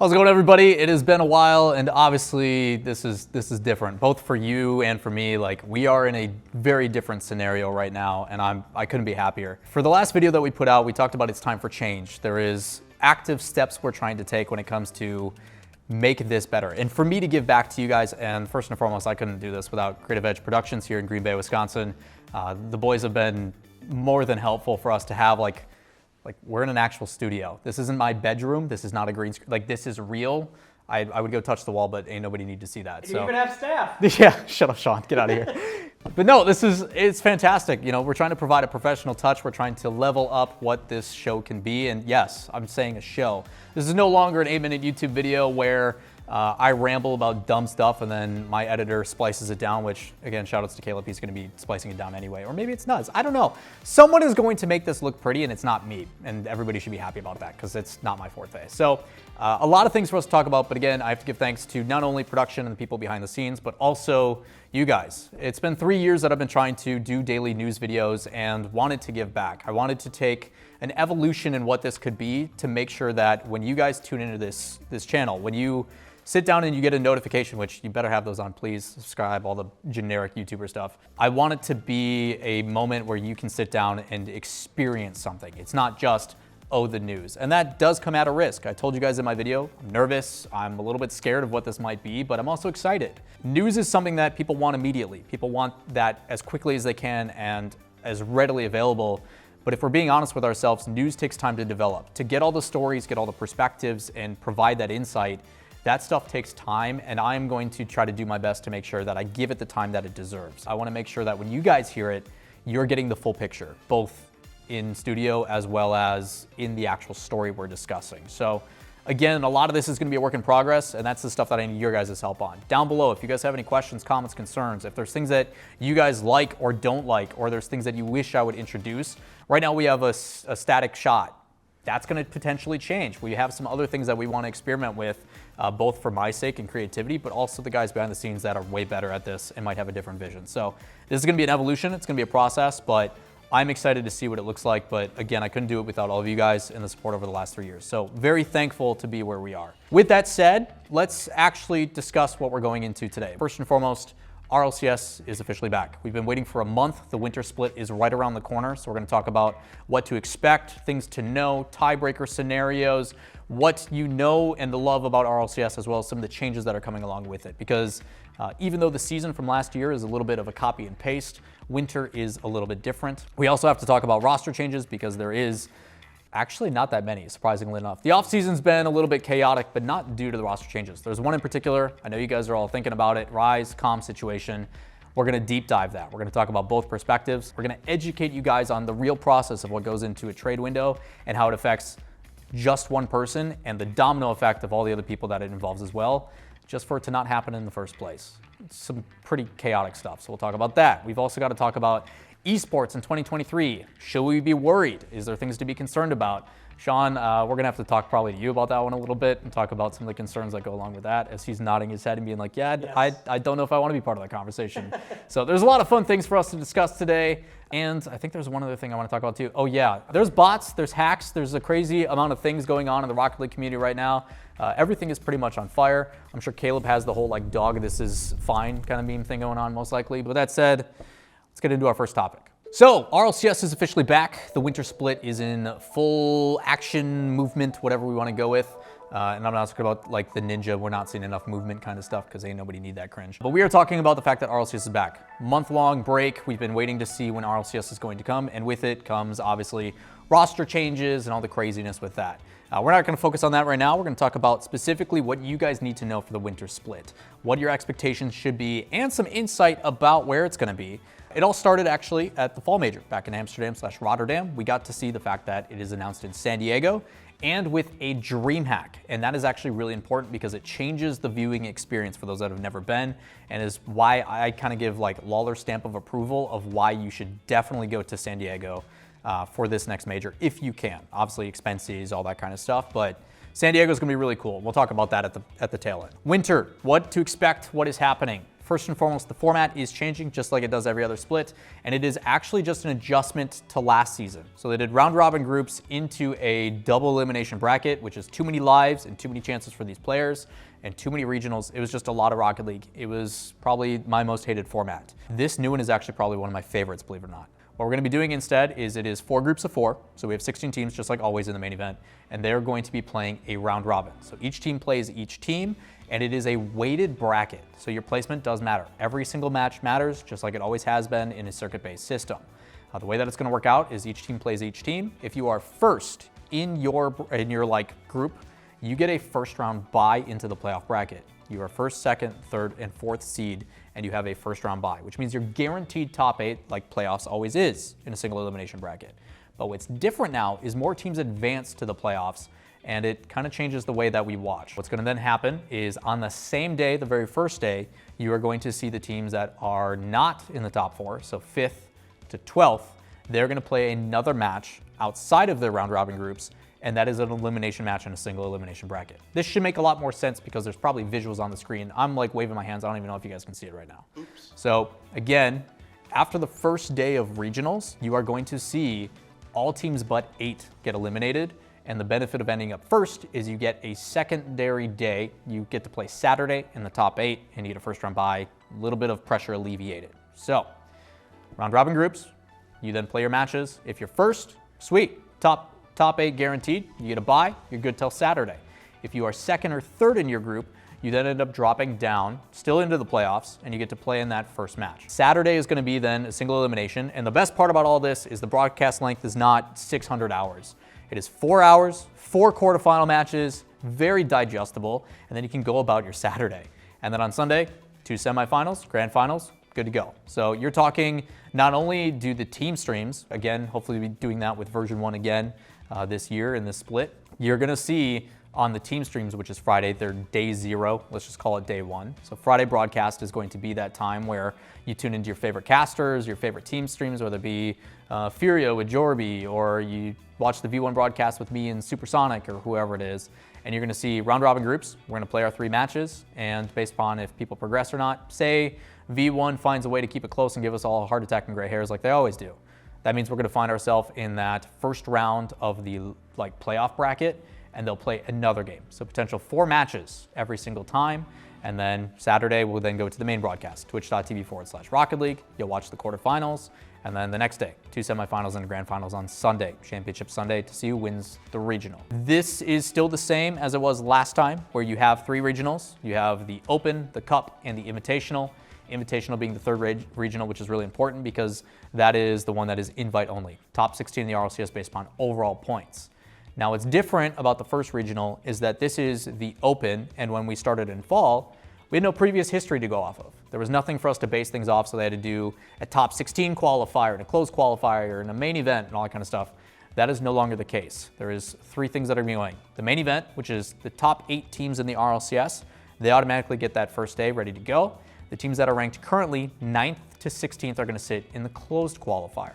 How's it going, everybody? It has been a while, and obviously this is different, both for you and for me. Like, we are in a very different scenario right now, and I couldn't be happier. For the last video that we put out, we talked about it's time for change. There is active steps we're trying to take when it comes to make this better. And for me to give back to you guys, and first and foremost, I couldn't do this without Creative Edge Productions here in Green Bay, Wisconsin. The boys have been more than helpful for us to have like we're in an actual studio. This isn't my bedroom. This is not a green screen. Like, this is real. I would go touch the wall, but ain't nobody need to see that. You even have staff. Yeah, shut up, Sean. Get out of here. But no, it's fantastic. You know, we're trying to provide a professional touch. We're trying to level up what this show can be. And yes, I'm saying a show. This is no longer an 8-minute YouTube video where I ramble about dumb stuff and then my editor splices it down, which, again, shout outs to Caleb. He's going to be splicing it down anyway. Or maybe it's not. I don't know. Someone is going to make this look pretty, and it's not me. And everybody should be happy about that because it's not my forte. So a lot of things for us to talk about. But again, I have to give thanks to not only production and the people behind the scenes, but also you guys. It's been 3 years that I've been trying to do daily news videos and wanted to give back. I wanted to take an evolution in what this could be to make sure that when you guys tune into this channel, when you sit down and you get a notification, which you better have those on, please subscribe, all the generic YouTuber stuff. I want it to be a moment where you can sit down and experience something. It's not just, oh, the news. And that does come at a risk. I told you guys in my video, I'm nervous, I'm a little bit scared of what this might be, but I'm also excited. News is something that people want immediately. People want that as quickly as they can and as readily available. But if we're being honest with ourselves, news takes time to develop. To get all the stories, get all the perspectives, and provide that insight, that stuff takes time, and I'm going to try to do my best to make sure that I give it the time that it deserves. I want to make sure that when you guys hear it, you're getting the full picture, both in studio as well as in the actual story we're discussing. So again, a lot of this is going to be a work in progress, and that's the stuff that I need your guys' help on. Down below, if you guys have any questions, comments, concerns, if there's things that you guys like or don't like, or there's things that you wish I would introduce. Right now we have a static shot. That's going to potentially change. We have some other things that we want to experiment with, both for my sake and creativity, but also the guys behind the scenes that are way better at this and might have a different vision. So this is going to be an evolution. It's going to be a process, but I'm excited to see what it looks like. But again, I couldn't do it without all of you guys and the support over the last 3 years. So very thankful to be where we are. With that said, let's actually discuss what we're going into today. First and foremost, RLCS is officially back. We've been waiting for a month. The winter split is right around the corner. So we're going to talk about what to expect, things to know, tiebreaker scenarios, what you know and the love about RLCS, as well as some of the changes that are coming along with it. Because even though the season from last year is a little bit of a copy and paste, winter is a little bit different. We also have to talk about roster changes because there is actually not that many, surprisingly enough. The offseason's been a little bit chaotic, but not due to the roster changes. There's one in particular. I know you guys are all thinking about it. Rise, Calm situation. We're going to deep dive that. We're going to talk about both perspectives. We're going to educate you guys on the real process of what goes into a trade window and how it affects just one person and the domino effect of all the other people that it involves as well, just for it to not happen in the first place. It's some pretty chaotic stuff, so we'll talk about that. We've also got to talk about Esports in 2023. Should we be worried? Is there things to be concerned about? Sean, we're going to have to talk probably to you about that one a little bit and talk about some of the concerns that go along with that, as he's nodding his head and being like, yeah, yes. I don't know if I want to be part of that conversation. So there's a lot of fun things for us to discuss today. And I think there's one other thing I want to talk about too. Oh yeah, there's bots, there's hacks, there's a crazy amount of things going on in the Rocket League community right now. Everything is pretty much on fire. I'm sure Caleb has the whole like dog this is fine kind of meme thing going on most likely. But with that said, let's get into our first topic. So RLCS is officially back. The winter split is in full action movement, whatever we want to go with. And I'm not talking about like the ninja, we're not seeing enough movement kind of stuff because ain't nobody need that cringe. But we are talking about the fact that RLCS is back. Month-long break. We've been waiting to see when RLCS is going to come. And with it comes obviously roster changes and all the craziness with that. We're not going to focus on that right now. We're going to talk about specifically what you guys need to know for the winter split, what your expectations should be, and some insight about where it's going to be. It all started actually at the Fall Major back in Amsterdam/Rotterdam. We got to see the fact that it is announced in San Diego and with a dream hack. And that is actually really important because it changes the viewing experience for those that have never been, and is why I kind of give like Lawler stamp of approval of why you should definitely go to San Diego for this next major if you can. Obviously expenses, all that kind of stuff, but San Diego is going to be really cool. We'll talk about that at the tail end. Winter, what to expect, what is happening. First and foremost, the format is changing just like it does every other split, and it is actually just an adjustment to last season. So they did round robin groups into a double elimination bracket, which is too many lives and too many chances for these players and too many regionals. It was just a lot of Rocket League. It was probably my most hated format. This new one is actually probably one of my favorites, believe it or not. What we're going to be doing instead is it is 4 groups of 4. So we have 16 teams, just like always in the main event, and they're going to be playing a round robin. So each team plays each team, and it is a weighted bracket. So your placement does matter. Every single match matters, just like it always has been in a circuit-based system. The way that it's going to work out is each team plays each team. If you are first in your group, you get a first round bye into the playoff bracket. You are first, second, third, and fourth seed, and you have a first round bye, which means you're guaranteed top 8, like playoffs always is in a single elimination bracket. But what's different now is more teams advance to the playoffs, and it kind of changes the way that we watch. What's going to then happen is on the same day, the very first day, you are going to see the teams that are not in the top 4, so 5th to 12th, they're going to play another match outside of their round robin groups, and that is an elimination match in a single elimination bracket. This should make a lot more sense because there's probably visuals on the screen. I'm like waving my hands. I don't even know if you guys can see it right now. Oops. So again, after the first day of regionals, you are going to see all teams but 8 get eliminated. And the benefit of ending up first is you get a secondary day. You get to play Saturday in the top 8 and you get a first round bye, a little bit of pressure alleviated. So round robin groups, you then play your matches. If you're first, sweet, top 8 guaranteed, you get a bye, you're good till Saturday. If you are second or third in your group, you then end up dropping down, still into the playoffs, and you get to play in that first match. Saturday is going to be then a single elimination, and the best part about all this is the broadcast length is not 600 hours. It is 4 hours, 4 quarterfinal matches, very digestible, and then you can go about your Saturday. And then on Sunday, 2 semifinals, grand finals, good to go. So you're talking not only do the team streams, again, hopefully we'll be doing that with version 1 again, this year in this split. You're going to see on the team streams, which is Friday, they're day 0. Let's just call it day 1. So Friday broadcast is going to be that time where you tune into your favorite casters, your favorite team streams, whether it be Furia with Jorby, or you watch the V1 broadcast with me and Supersonic or whoever it is. And you're going to see round robin groups. We're going to play our 3 matches, and based upon if people progress or not, say V1 finds a way to keep it close and give us all a heart attack and gray hairs like they always do. That means we're going to find ourselves in that first round of the playoff bracket, and they'll play another game. So potential 4 matches every single time. And then Saturday, we'll then go to the main broadcast, twitch.tv/Rocket League. You'll watch the quarterfinals. And then the next day, 2 semifinals and grand finals on Sunday, Championship Sunday, to see who wins the regional. This is still the same as it was last time, where you have 3 regionals. You have the Open, the Cup, and the Invitational. Invitational being the 3rd regional, which is really important because that is the one that is invite only. Top 16 in the RLCS based upon overall points. Now what's different about the first regional is that this is the Open, and when we started in fall, we had no previous history to go off of. There was nothing for us to base things off, so they had to do a top 16 qualifier and a closed qualifier and a main event and all that kind of stuff. That is no longer the case. There is 3 things that are going. The main event, which is the top 8 teams in the RLCS, they automatically get that first day ready to go. The teams that are ranked currently 9th to 16th are going to sit in the closed qualifier.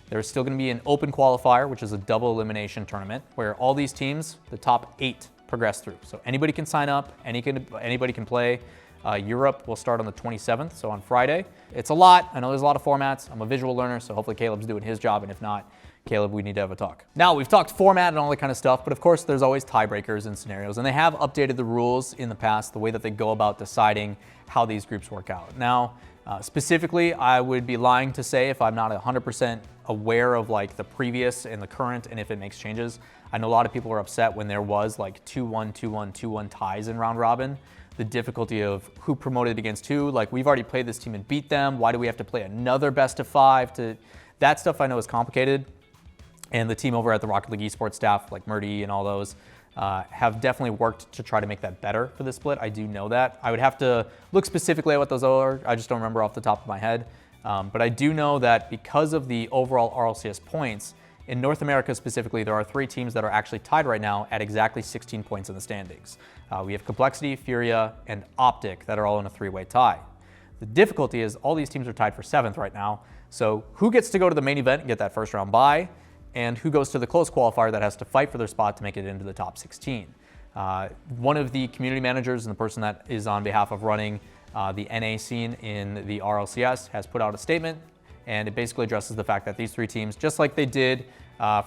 There's still going to be an open qualifier, which is a double elimination tournament, where all these teams, the top 8, progress through. So anybody can sign up, anybody can play. Europe will start on the 27th, so on Friday. It's a lot. I know there's a lot of formats. I'm a visual learner, so hopefully Caleb's doing his job, and if not, Caleb, we need to have a talk. Now, we've talked format and all that kind of stuff, but of course, there's always tiebreakers and scenarios, and they have updated the rules in the past, the way that they go about deciding how these groups work out. Now, specifically, I would be lying to say if I'm not 100% aware of the previous and the current and if it makes changes. I know a lot of people were upset when there was 2-1, 2-1, 2-1 ties in round robin. The difficulty of who promoted against who, we've already played this team and beat them. Why do we have to play another best of 5? That stuff I know is complicated. And the team over at the Rocket League Esports staff, like Murdy and all those, have definitely worked to try to make that better for this split. I do know that. I would have to look specifically at what those are. I just don't remember off the top of my head. But I do know that because of the overall RLCS points, in North America specifically, there are 3 teams that are actually tied right now at exactly 16 points in the standings. We have Complexity, Furia, and Optic that are all in a 3-way tie. The difficulty is all these teams are tied for 7th right now. So who gets to go to the main event and get that first round bye? And who goes to the close qualifier that has to fight for their spot to make it into the top 16. One of the community managers and the person that is on behalf of running The NA scene in the RLCS has put out a statement, and it basically addresses the fact that these 3 teams, just like they did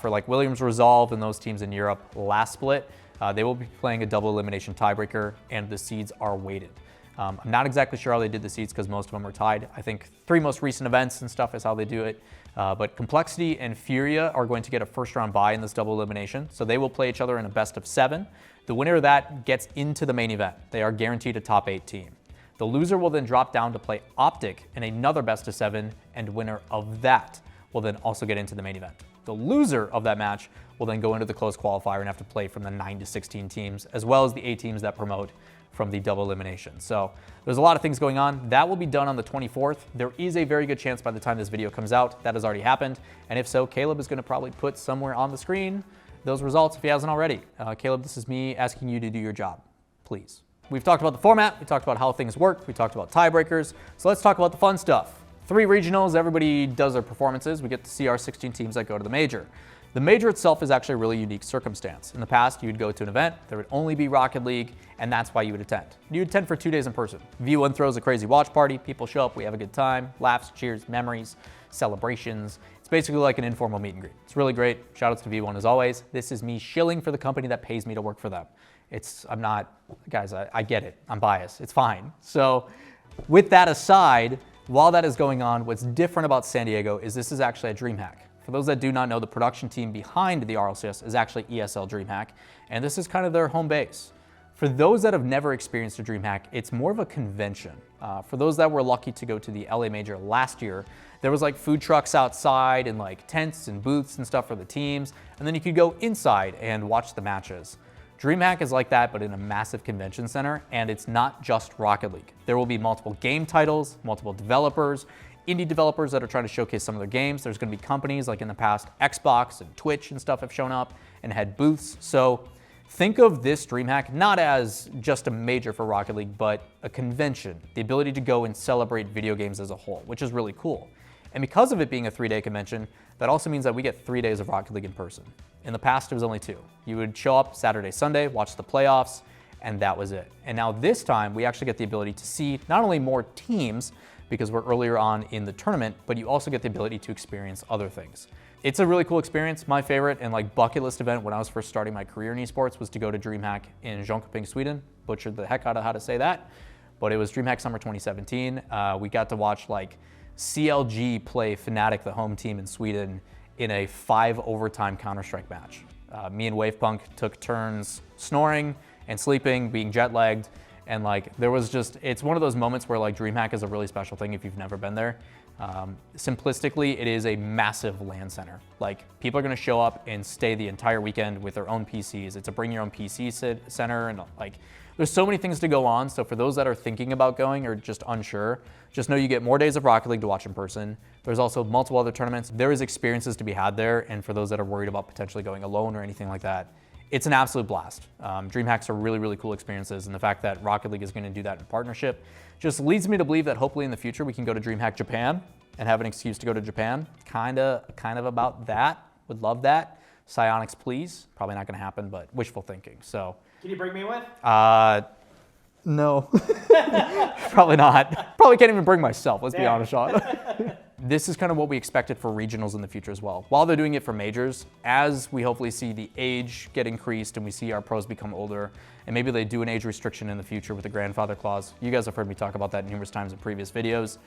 for like Williams Resolve and those teams in Europe last split, they will be playing a double elimination tiebreaker, and the seeds are weighted. I'm not exactly sure how they did the seeds because most of them are tied. I think 3 most recent events and stuff is how they do it. But Complexity and Furia are going to get a first round bye in this double elimination. So they will play each other in a best of 7. The winner of that gets into the main event. They are guaranteed a top 8 team. The loser will then drop down to play Optic in another best of 7, and winner of that will then also get into the main event. The loser of that match will then go into the closed qualifier and have to play from the 9 to 16 teams, as well as the 8 teams that promote from the double elimination. So there's a lot of things going on. That will be done on the 24th. There is a very good chance by the time this video comes out, that has already happened. And if so, Caleb is gonna probably put somewhere on the screen those results if he hasn't already. Caleb, this is me asking you to do your job, please. We've talked about the format, we talked about how things work, we talked about tiebreakers. So let's talk about the fun stuff. 3 regionals, everybody does their performances. We get to see our 16 teams that go to the major. The major itself is actually a really unique circumstance. In the past, you'd go to an event, there would only be Rocket League, and that's why you would attend. You'd attend for 2 days in person. V1 throws a crazy watch party, people show up, we have a good time, laughs, cheers, memories, celebrations. It's basically like an informal meet and greet. It's really great. Shout outs to V1 as always. This is me shilling for the company that pays me to work for them. I'm not, guys, I get it. I'm biased. It's fine. So with that aside, while that is going on, what's different about San Diego is this is actually a DreamHack. For those that do not know, the production team behind the RLCS is actually ESL DreamHack, and this is kind of their home base. For those that have never experienced a DreamHack, it's more of a convention. For those that were lucky to go to the LA Major last year, there was like food trucks outside and like tents and booths and stuff for the teams, and then you could go inside and watch the matches. DreamHack is like that, but in a massive convention center, and it's not just Rocket League. There will be multiple game titles, multiple developers, indie developers that are trying to showcase some of their games. There's gonna be companies like in the past, Xbox and Twitch and stuff have shown up and had booths. So think of this DreamHack not as just a major for Rocket League, but a convention, the ability to go and celebrate video games as a whole, which is really cool. And because of it being a 3-day convention, that also means that we get 3 days of Rocket League in person. In the past, it was only 2. You would show up Saturday, Sunday, watch the playoffs, and that was it. And now this time, we actually get the ability to see not only more teams, because we're earlier on in the tournament, but you also get the ability to experience other things. It's a really cool experience. My favorite and like bucket list event when I was first starting my career in esports was to go to DreamHack in Jönköping, Sweden. Butchered the heck out of how to say that, but it was DreamHack Summer 2017. We got to watch like CLG play Fnatic, the home team in Sweden, in a 5 overtime Counter-Strike match. Me and Wavepunk took turns snoring and sleeping, being jet lagged. And like, there was just, it's one of those moments where like DreamHack is a really special thing if you've never been there. Simplistically, it is a massive LAN center. Like, people are gonna show up and stay the entire weekend with their own PCs. It's a bring your own PC center, and like, there's so many things to go on. So for those that are thinking about going or just unsure, just know you get more days of Rocket League to watch in person. There's also multiple other tournaments. There is experiences to be had there. And for those that are worried about potentially going alone or anything like that, it's an absolute blast. DreamHacks are really, really cool experiences, and the fact that Rocket League is going to do that in partnership just leads me to believe that hopefully in the future we can go to DreamHack Japan and have an excuse to go to Japan. Kind of about that. Would love that. Psyonix, please. Probably not going to happen, but wishful thinking. So. Can you bring me with? No. Probably not. Probably can't even bring myself. Let's be honest, Sean. This is kind of what we expected for regionals in the future as well. While they're doing it for majors, as we hopefully see the age get increased and we see our pros become older, and maybe they do an age restriction in the future with the grandfather clause. You guys have heard me talk about that numerous times in previous videos.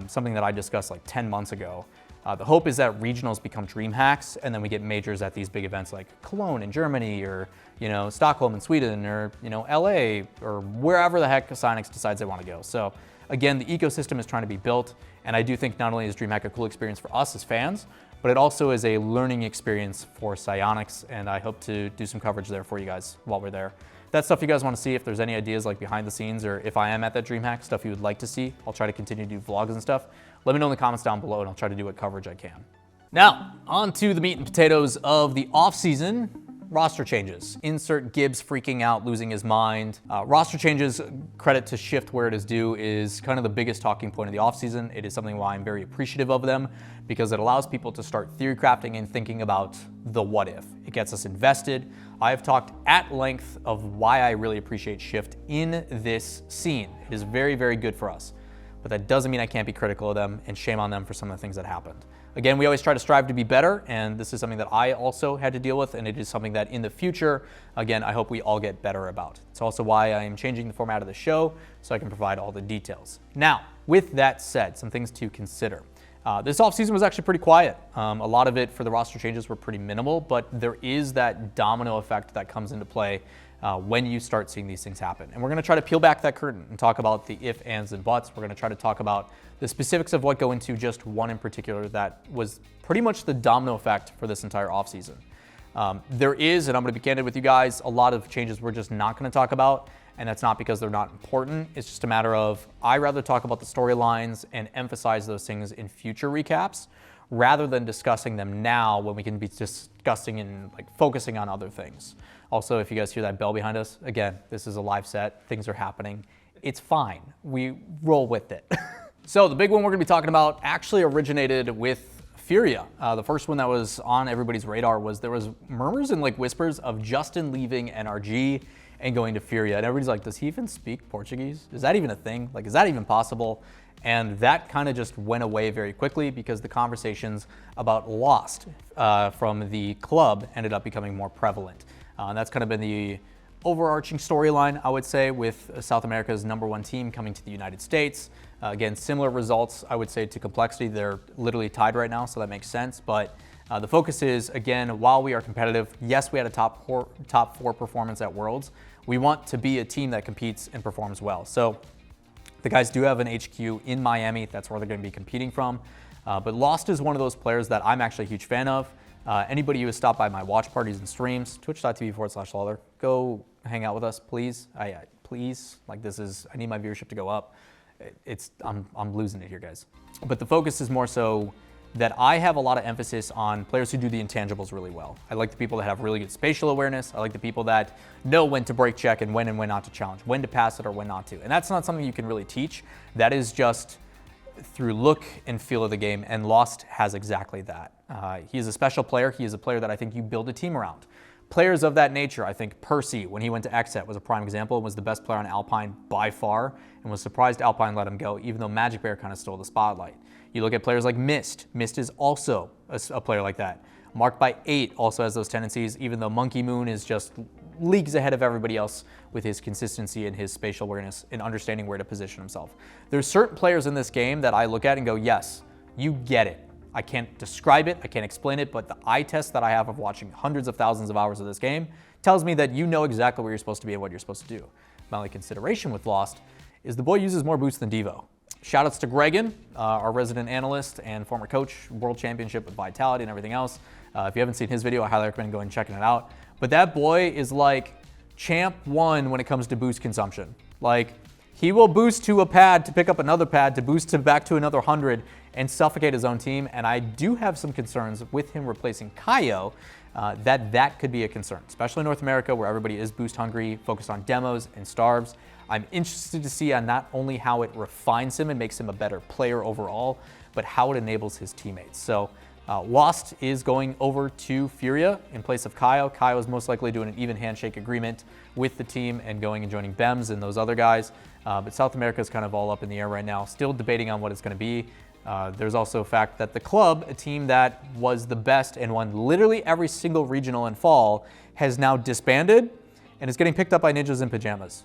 Something that I discussed like 10 months ago. The hope is that regionals become DreamHacks, and then we get majors at these big events like Cologne in Germany, or Stockholm in Sweden, or LA, or wherever the heck Psyonix decides they want to go. So again, the ecosystem is trying to be built, and I do think not only is DreamHack a cool experience for us as fans, but it also is a learning experience for Psyonix, and I hope to do some coverage there for you guys while we're there. That's stuff you guys want to see. If there's any ideas like behind the scenes, or if I am at that DreamHack, stuff you would like to see, I'll try to continue to do vlogs and stuff. Let me know in the comments down below, and I'll try to do what coverage I can. Now, on to the meat and potatoes of the off season. roster changes. Insert Gibbs freaking out, losing his mind. Roster changes, credit to Shift where it is due, is kind of the biggest talking point of the offseason. It is something why I'm very appreciative of them, because it allows people to start theory crafting and thinking about the what if. It gets us invested. I have talked at length of why I really appreciate Shift in this scene. It is very, very good for us. But that doesn't mean I can't be critical of them, and shame on them for some of the things that happened. Again, we always try to strive to be better, and this is something that I also had to deal with, and it is something that in the future, again, I hope we all get better about. It's also why I am changing the format of the show so I can provide all the details. Now, with that said, some things to consider. This offseason was actually pretty quiet. A lot of it for the roster changes were pretty minimal, but there is that domino effect that comes into play when you start seeing these things happen. And we're going to try to peel back that curtain and talk about the if, ands, and buts. We're going to try to talk about the specifics of what go into just one in particular that was pretty much the domino effect for this entire offseason. There is, and I'm going to be candid with you guys, a lot of changes we're just not going to talk about, and that's not because they're not important. It's just a matter of I'd rather talk about the storylines and emphasize those things in future recaps rather than discussing them now when we can be discussing and focusing on other things. Also, if you guys hear that bell behind us, again, this is a live set. Things are happening. It's fine. We roll with it. So the big one we're going to be talking about actually originated with Furia. The first one that was on everybody's radar was there was murmurs and whispers of Justin leaving NRG and going to Furia. And everybody's like, does he even speak Portuguese? Is that even a thing? Is that even possible? And that kind of just went away very quickly because the conversations about Lost from the club ended up becoming more prevalent. And that's kind of been the overarching storyline, I would say, with South America's #1 team coming to the United States. Again, similar results, I would say, to Complexity. They're literally tied right now, so that makes sense. But the focus is, again, while we are competitive, yes, we had a top four performance at Worlds. We want to be a team that competes and performs well. So the guys do have an HQ in Miami. That's where they're going to be competing from. But Lost is one of those players that I'm actually a huge fan of. Anybody who has stopped by my watch parties and streams, twitch.tv/Lawler, go hang out with us, please. Please, I need my viewership to go up. I'm losing it here, guys. But the focus is more so that I have a lot of emphasis on players who do the intangibles really well. I like the people that have really good spatial awareness. I like the people that know when to break check and when not to challenge, when to pass it or when not to. And that's not something you can really teach. That is just through look and feel of the game, and Lost has exactly that. He is a special player. He is a player that I think you build a team around. Players of that nature, I think Percy, when he went to XSET, was a prime example and was the best player on Alpine by far, and was surprised Alpine let him go, even though Magic Bear kind of stole the spotlight. You look at players like Mist. Mist is also a player like that. Marked by 8 also has those tendencies, even though Monkey Moon is just leagues ahead of everybody else with his consistency and his spatial awareness and understanding where to position himself. There's certain players in this game that I look at and go, yes, you get it. I can't describe it, I can't explain it, but the eye test that I have of watching hundreds of thousands of hours of this game tells me that you know exactly where you're supposed to be and what you're supposed to do. My only consideration with Lost is the boy uses more boosts than Devo. Shoutouts to Gregan, our resident analyst and former coach, world championship with Vitality and everything else. If you haven't seen his video, I highly recommend going and checking it out. But that boy is like champ 1 when it comes to boost consumption. He will boost to a pad to pick up another pad to boost back to another 100 and suffocate his own team. And I do have some concerns with him replacing Kaio that could be a concern, especially in North America where everybody is boost hungry, focused on demos and starves. I'm interested to see on not only how it refines him and makes him a better player overall, but how it enables his teammates. So Lost is going over to Furia in place of Kaio. Kaio is most likely doing an even handshake agreement with the team and going and joining Bems and those other guys. But South America is kind of all up in the air right now, still debating on what it's going to be. There's also a fact that the club, a team that was the best and won literally every single regional in fall, has now disbanded and is getting picked up by ninjas in pajamas.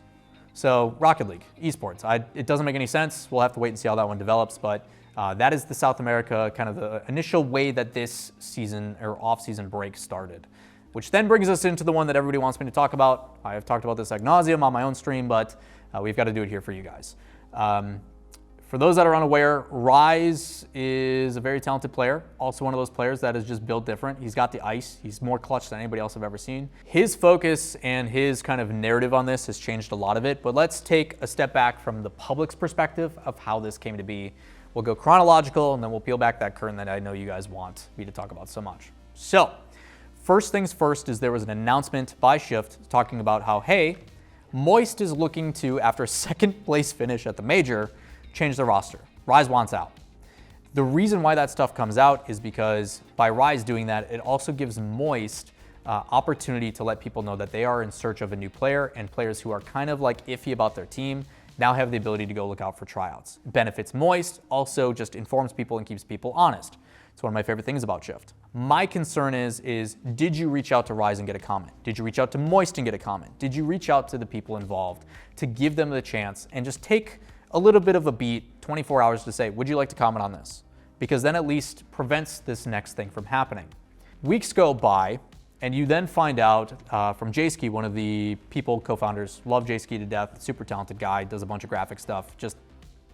So Rocket League, Esports, it doesn't make any sense. We'll have to wait and see how that one develops, but that is the South America, kind of the initial way that this season or off-season break started. Which then brings us into the one that everybody wants me to talk about. I have talked about this ad nauseum on my own stream, but we've got to do it here for you guys. For those that are unaware, Rise is a very talented player. Also one of those players that is just built different. He's got the ice. He's more clutch than anybody else I've ever seen. His focus and his kind of narrative on this has changed a lot of it, but let's take a step back from the public's perspective of how this came to be. We'll go chronological and then we'll peel back that curtain that I know you guys want me to talk about so much. So, First things first is there was an announcement by Shift talking about how, hey, Moist is looking to, after a second place finish at the major, change the roster. Rise wants out. The reason why that stuff comes out is because by Rise doing that, it also gives Moist opportunity to let people know that they are in search of a new player, and players who are kind of like iffy about their team now have the ability to go look out for tryouts. It benefits Moist, also just informs people and keeps people honest. It's one of my favorite things about Shift. My concern is did you reach out to Rise and get a comment? Did you reach out to Moist and get a comment? Did you reach out to the people involved to give them the chance and just take a little bit of a beat, 24 hours to say, would you like to comment on this? Because then at least prevents this next thing from happening. Weeks go by, and you then find out from Jayski, one of the people, co-founders, love Jayski to death, super talented guy, does a bunch of graphic stuff, just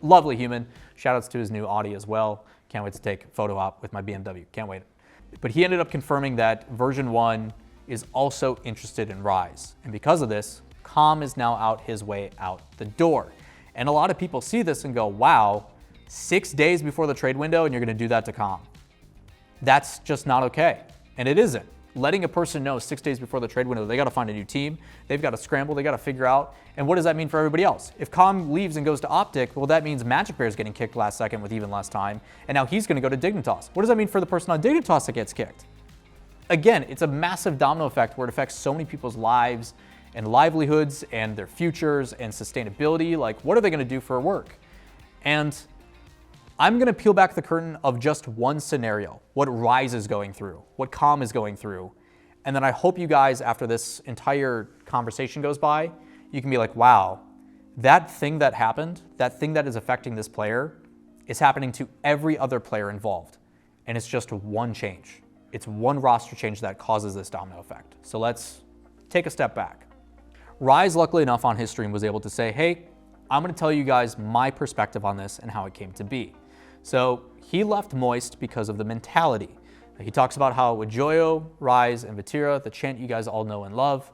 lovely human. Shoutouts to his new Audi as well. Can't wait to take a photo op with my BMW, can't wait. But he ended up confirming that version 1 is also interested in Rise. And because of this, Calm is now out his way out the door. And a lot of people see this and go, wow, 6 days before the trade window and you're gonna do that to Calm. That's just not okay, and it isn't. Letting a person know 6 days before the trade window, they gotta find a new team, they've gotta scramble, they gotta figure out, and what does that mean for everybody else? If Calm leaves and goes to Optic, well, that means Magic Bear is getting kicked last second with even less time, and now he's gonna go to Dignitas. What does that mean for the person on Dignitas that gets kicked? Again, it's a massive domino effect where it affects so many people's lives and livelihoods and their futures and sustainability. Like, what are they gonna do for work? And I'm gonna peel back the curtain of just one scenario, what Rise is going through, what Calm is going through. And then I hope you guys, after this entire conversation goes by, you can be like, wow, that thing that happened, that thing that is affecting this player is happening to every other player involved. And it's just one change. It's one roster change that causes this domino effect. So let's take a step back. Rise, luckily enough, on his stream was able to say, hey, I'm gonna tell you guys my perspective on this and how it came to be. So he left Moist because of the mentality. He talks about how with Joyo, Rise, and Vatira, the chant you guys all know and love,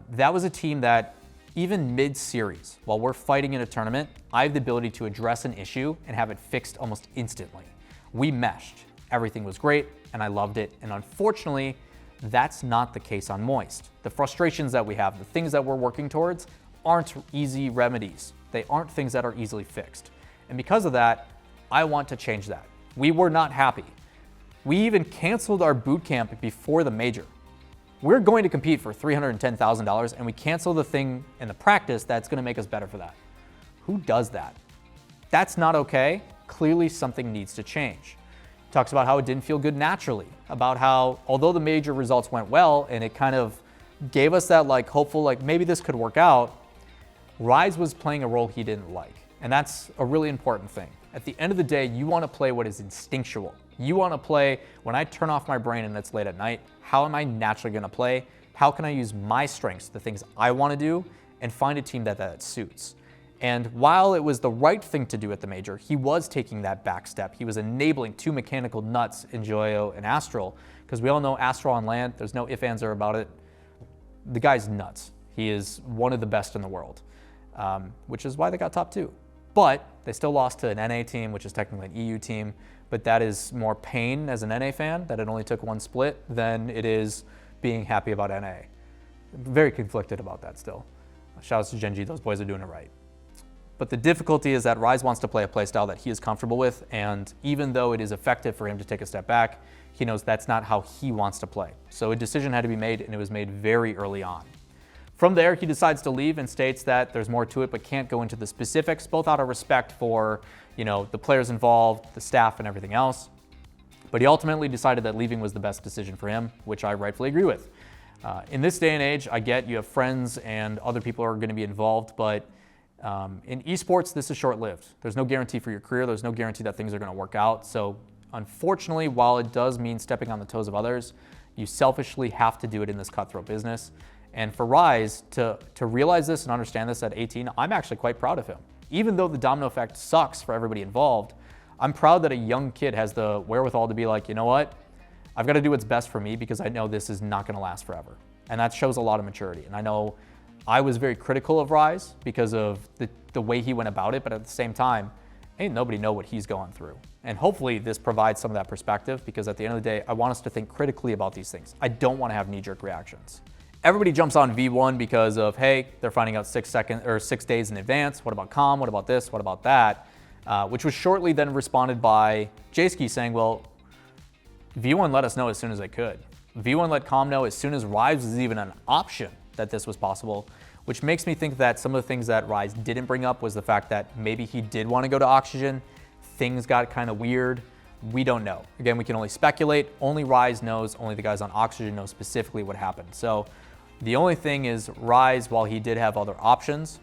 that was a team that even mid-series, while we're fighting in a tournament, I have the ability to address an issue and have it fixed almost instantly. We meshed. Everything was great, and I loved it. And unfortunately, that's not the case on Moist. The frustrations that we have, the things that we're working towards, aren't easy remedies. They aren't things that are easily fixed. And because of that, I want to change that. We were not happy. We even canceled our boot camp before the major. We're going to compete for $310,000 and we cancel the thing in the practice that's gonna make us better for that. Who does that? That's not okay. Clearly something needs to change. Talks about how it didn't feel good naturally, about how although the major results went well and it kind of gave us that like hopeful, like maybe this could work out, Rise was playing a role he didn't like. And that's a really important thing. At the end of the day, you want to play what is instinctual. You want to play, when I turn off my brain and it's late at night, how am I naturally going to play? How can I use my strengths, the things I want to do, and find a team that suits? And while it was the right thing to do at the major, he was taking that back step. He was enabling two mechanical nuts in Joyo and Astral, because we all know Astral on land, there's no ifs, ands, or about it. The guy's nuts. He is one of the best in the world, which is why they got top 2. But they still lost to an NA team, which is technically an EU team, but that is more pain as an NA fan that it only took one split than it is being happy about NA. Very conflicted about that still. Shout out to Genji, those boys are doing it right. But the difficulty is that Rise wants to play a playstyle that he is comfortable with, and even though it is effective for him to take a step back, he knows that's not how he wants to play. So a decision had to be made, and it was made very early on. From there, he decides to leave and states that there's more to it, but can't go into the specifics, both out of respect for, the players involved, the staff, and everything else. But he ultimately decided that leaving was the best decision for him, which I rightfully agree with. In this day and age, I get you have friends and other people are going to be involved, but in esports, this is short-lived. There's no guarantee for your career. There's no guarantee that things are going to work out. So unfortunately, while it does mean stepping on the toes of others, you selfishly have to do it in this cutthroat business. And for Rise to realize this and understand this at 18, I'm actually quite proud of him. Even though the domino effect sucks for everybody involved, I'm proud that a young kid has the wherewithal to be like, you know what? I've got to do what's best for me because I know this is not going to last forever. And that shows a lot of maturity. And I know I was very critical of Rise because of the way he went about it, but at the same time, ain't nobody know what he's going through. And hopefully this provides some of that perspective, because at the end of the day, I want us to think critically about these things. I don't want to have knee-jerk reactions. Everybody jumps on V1 because of, hey, they're finding out 6 days in advance. What about COM? What about this? What about that? Which was shortly then responded by Jayski saying, well, V1 let us know as soon as they could. V1 let COM know as soon as Rise was even an option that this was possible, which makes me think that some of the things that Rise didn't bring up was the fact that maybe he did want to go to Oxygen. Things got kind of weird. We don't know. Again, we can only speculate. Only Rise knows, only the guys on Oxygen know specifically what happened. So the only thing is Rise, while he did have other options,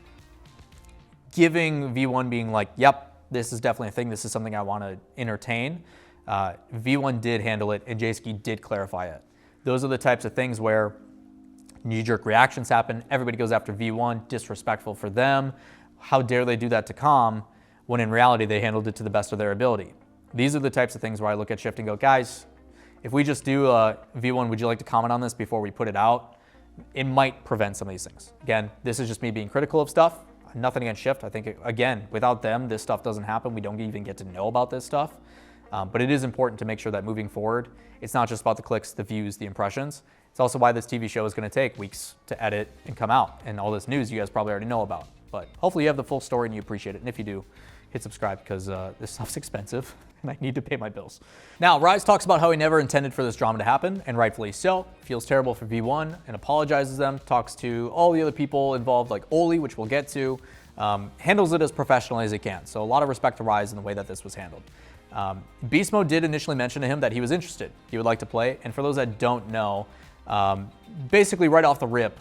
giving V1 being like, yep, this is definitely a thing. This is something I want to entertain. V1 did handle it, and Jayski did clarify it. Those are the types of things where knee-jerk reactions happen. Everybody goes after V1, disrespectful for them. How dare they do that to COM, when in reality they handled it to the best of their ability. These are the types of things where I look at Shift and go, guys, if we just do V1, would you like to comment on this before we put it out? It might prevent some of these things. Again, this is just me being critical of stuff. Nothing against Shift. I think, again, without them, this stuff doesn't happen. We don't even get to know about this stuff. But it is important to make sure that moving forward, it's not just about the clicks, the views, the impressions. It's also why this TV show is going to take weeks to edit and come out. And all this news you guys probably already know about. But hopefully you have the full story and you appreciate it. And if you do, hit subscribe, because this stuff's expensive and I need to pay my bills. Now, Rise talks about how he never intended for this drama to happen, and rightfully so. Feels terrible for V1 and apologizes them, talks to all the other people involved like Oli, which we'll get to, handles it as professionally as he can. So a lot of respect to Rise in the way that this was handled. Beast Mode did initially mention to him that he was interested. He would like to play. And for those that don't know, basically right off the rip,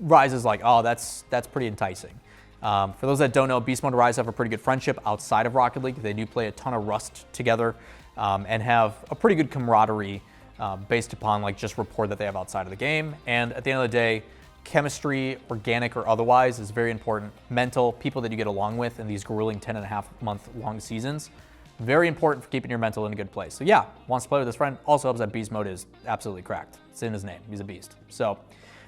Rise is like, oh, that's pretty enticing. For those that don't know, Beast Mode and Rise have a pretty good friendship outside of Rocket League. They do play a ton of Rust together, and have a pretty good camaraderie based upon like just rapport that they have outside of the game. And at the end of the day, chemistry, organic or otherwise, is very important. Mental, people that you get along with in these grueling 10.5-month long seasons, very important for keeping your mental in a good place. So yeah, wants to play with his friend. Also helps that Beast Mode is absolutely cracked. It's in his name. He's a beast. So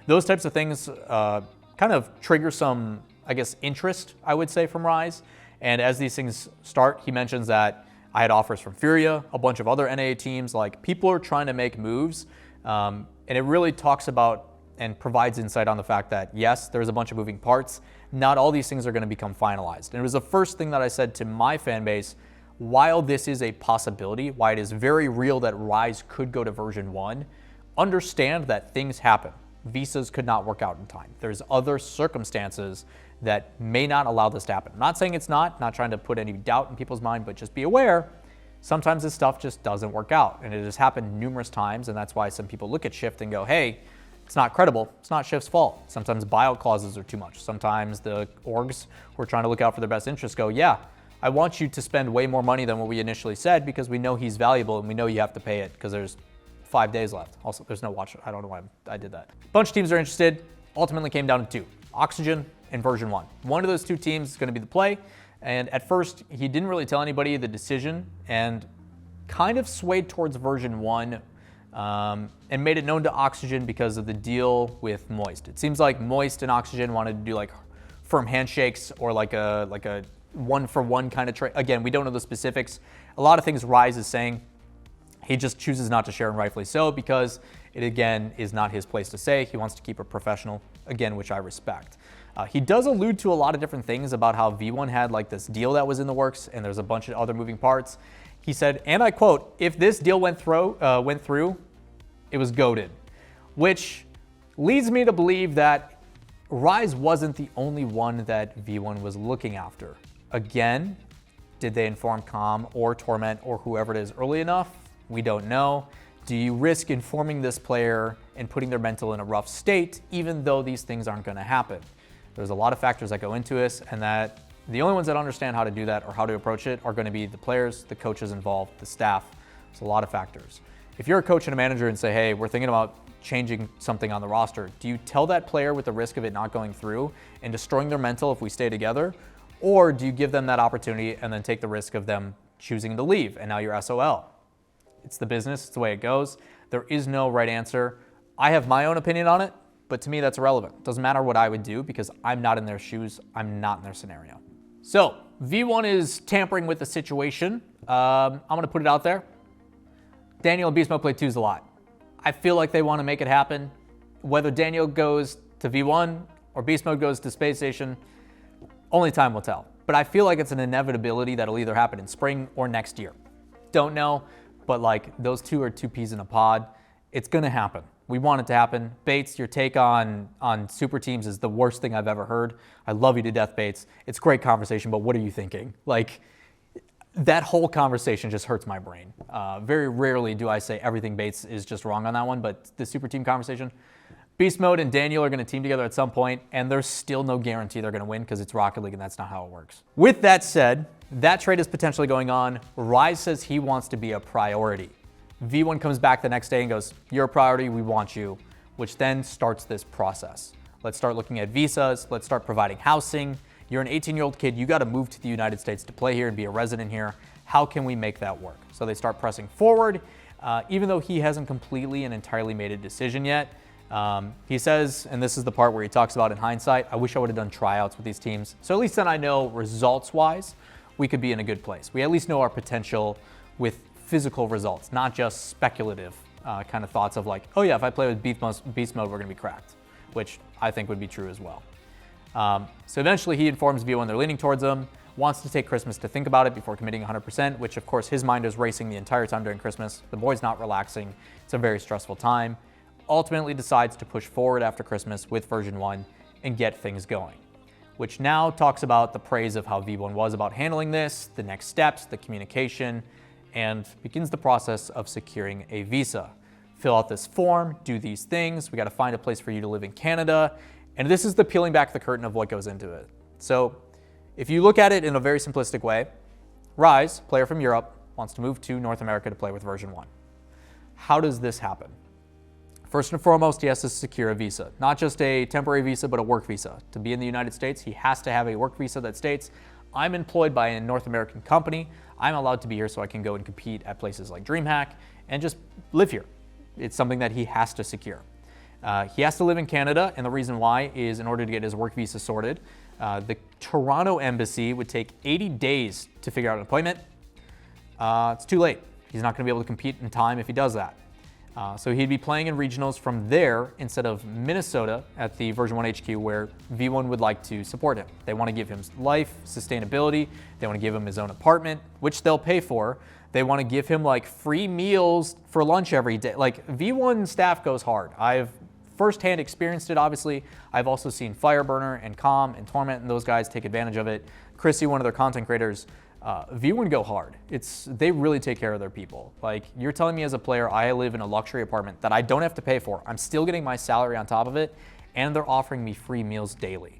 those types of things kind of trigger some, I guess, interest, I would say, from Rise. And as these things start, he mentions that I had offers from Furia, a bunch of other NA teams. Like, people are trying to make moves. And it really talks about and provides insight on the fact that, yes, there's a bunch of moving parts. Not all these things are going to become finalized. And it was the first thing that I said to my fan base, while this is a possibility, why it is very real that Rise could go to version 1, understand that things happen. Visas could not work out in time. There's other circumstances that may not allow this to happen. I'm not saying it's not trying to put any doubt in people's mind, but just be aware, sometimes this stuff just doesn't work out. And it has happened numerous times, and that's why some people look at Shift and go, hey, it's not credible. It's not Shift's fault. Sometimes buyout clauses are too much. Sometimes the orgs who are trying to look out for their best interests go, yeah, I want you to spend way more money than what we initially said because we know he's valuable and we know you have to pay it because there's 5 days left. Also, there's no watch. I don't know why I did that. A bunch of teams are interested. Ultimately came down to 2, Oxygen and version 1. One of those 2 teams is going to be the play. And at first, he didn't really tell anybody the decision and kind of swayed towards version 1 and made it known to Oxygen because of the deal with Moist. It seems like Moist and Oxygen wanted to do like firm handshakes or like a one-for-one kind of trade. Again, we don't know the specifics. A lot of things Rise is saying, he just chooses not to share, and rightfully so, because it, again, is not his place to say. He wants to keep it professional, again, which I respect. He does allude to a lot of different things about how V1 had like this deal that was in the works, and there's a bunch of other moving parts. He said, and I quote, if this deal went through, it was goated, which leads me to believe that Rise wasn't the only one that V1 was looking after. Again, did they inform COM or Torment or whoever it is early enough? We don't know. Do you risk informing this player and putting their mental in a rough state, even though these things aren't going to happen? There's a lot of factors that go into this, and that the only ones that understand how to do that or how to approach it are going to be the players, the coaches involved, the staff. It's a lot of factors. If you're a coach and a manager and say, hey, we're thinking about changing something on the roster, do you tell that player with the risk of it not going through and destroying their mental if we stay together? Or do you give them that opportunity and then take the risk of them choosing to leave and now you're SOL? It's the business, it's the way it goes. There is no right answer. I have my own opinion on it, but to me that's irrelevant. It doesn't matter what I would do because I'm not in their shoes, I'm not in their scenario. So V1 is tampering with the situation. I'm going to put it out there. Daniel and Beast Mode play twos a lot. I feel like they want to make it happen. Whether Daniel goes to V1 or Beast Mode goes to Space Station, only time will tell. But I feel like it's an inevitability that'll either happen in spring or next year. Don't know, but like those two are two peas in a pod. It's going to happen. We want it to happen. Bates, your take on super teams is the worst thing I've ever heard. I love you to death, Bates. It's great conversation, but what are you thinking? Like, that whole conversation just hurts my brain. Very rarely do I say everything Bates is just wrong on that one, but the super team conversation, Beast Mode and Daniel are going to team together at some point, and there's still no guarantee they're going to win because it's Rocket League and that's not how it works. With that said, that trade is potentially going on. Rise says he wants to be a priority. V1 comes back the next day and goes, you're a priority, we want you, which then starts this process. Let's start looking at visas. Let's start providing housing. You're an 18-year-old kid. You got to move to the United States to play here and be a resident here. How can we make that work? So they start pressing forward, even though he hasn't completely and entirely made a decision yet. He says, and this is the part where he talks about in hindsight, I wish I would have done tryouts with these teams. So at least then I know results-wise, we could be in a good place. We at least know our potential with physical results, not just speculative kind of thoughts of like, oh yeah, if I play with Beast Mode, we're going to be cracked, which I think would be true as well. So eventually he informs V1 they're leaning towards him, wants to take Christmas to think about it before committing 100%, which of course his mind is racing the entire time during Christmas. The boy's not relaxing. It's a very stressful time. Ultimately decides to push forward after Christmas with version 1 and get things going, which now talks about the praise of how V1 was about handling this, the next steps, the communication, and begins the process of securing a visa. Fill out this form, do these things. We got to find a place for you to live in Canada. And this is the peeling back the curtain of what goes into it. So if you look at it in a very simplistic way, Rise, player from Europe, wants to move to North America to play with version 1. How does this happen? First and foremost, he has to secure a visa. Not just a temporary visa, but a work visa. To be in the United States, he has to have a work visa that states, I'm employed by a North American company. I'm allowed to be here so I can go and compete at places like DreamHack and just live here. It's something that he has to secure. He has to live in Canada, and the reason why is in order to get his work visa sorted. The Toronto embassy would take 80 days to figure out an appointment. It's too late. He's not going to be able to compete in time if he does that. So he'd be playing in regionals from there instead of Minnesota at the version 1 HQ where V1 would like to support him. They want to give him life, sustainability. They want to give him his own apartment, which they'll pay for. They want to give him like free meals for lunch every day. Like V1 staff goes hard. I've firsthand experienced it, obviously. I've also seen Fireburner and Calm and Torment and those guys take advantage of it. Chrissy, one of their content creators, V1 go hard. They really take care of their people. Like, you're telling me as a player, I live in a luxury apartment that I don't have to pay for. I'm still getting my salary on top of it, and they're offering me free meals daily.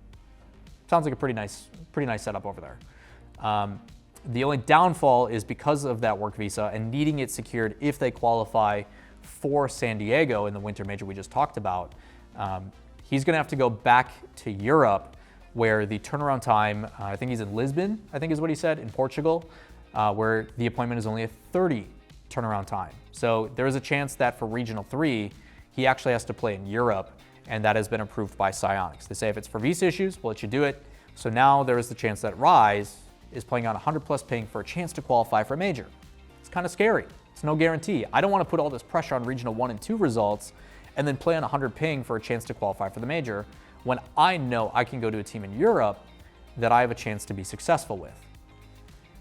Sounds like a pretty nice setup over there. The only downfall is because of that work visa and needing it secured if they qualify for San Diego in the winter major we just talked about. He's going to have to go back to Europe where the turnaround time, I think he's in Lisbon, I think is what he said, in Portugal, where the appointment is only a 30 turnaround time. So there is a chance that for Regional 3, he actually has to play in Europe, and that has been approved by Psyonix. They say if it's for visa issues, we'll let you do it. So now there is the chance that Rise is playing on 100 plus ping for a chance to qualify for a major. It's kind of scary. It's no guarantee. I don't want to put all this pressure on Regional 1 and 2 results and then play on 100 ping for a chance to qualify for the major when I know I can go to a team in Europe that I have a chance to be successful with.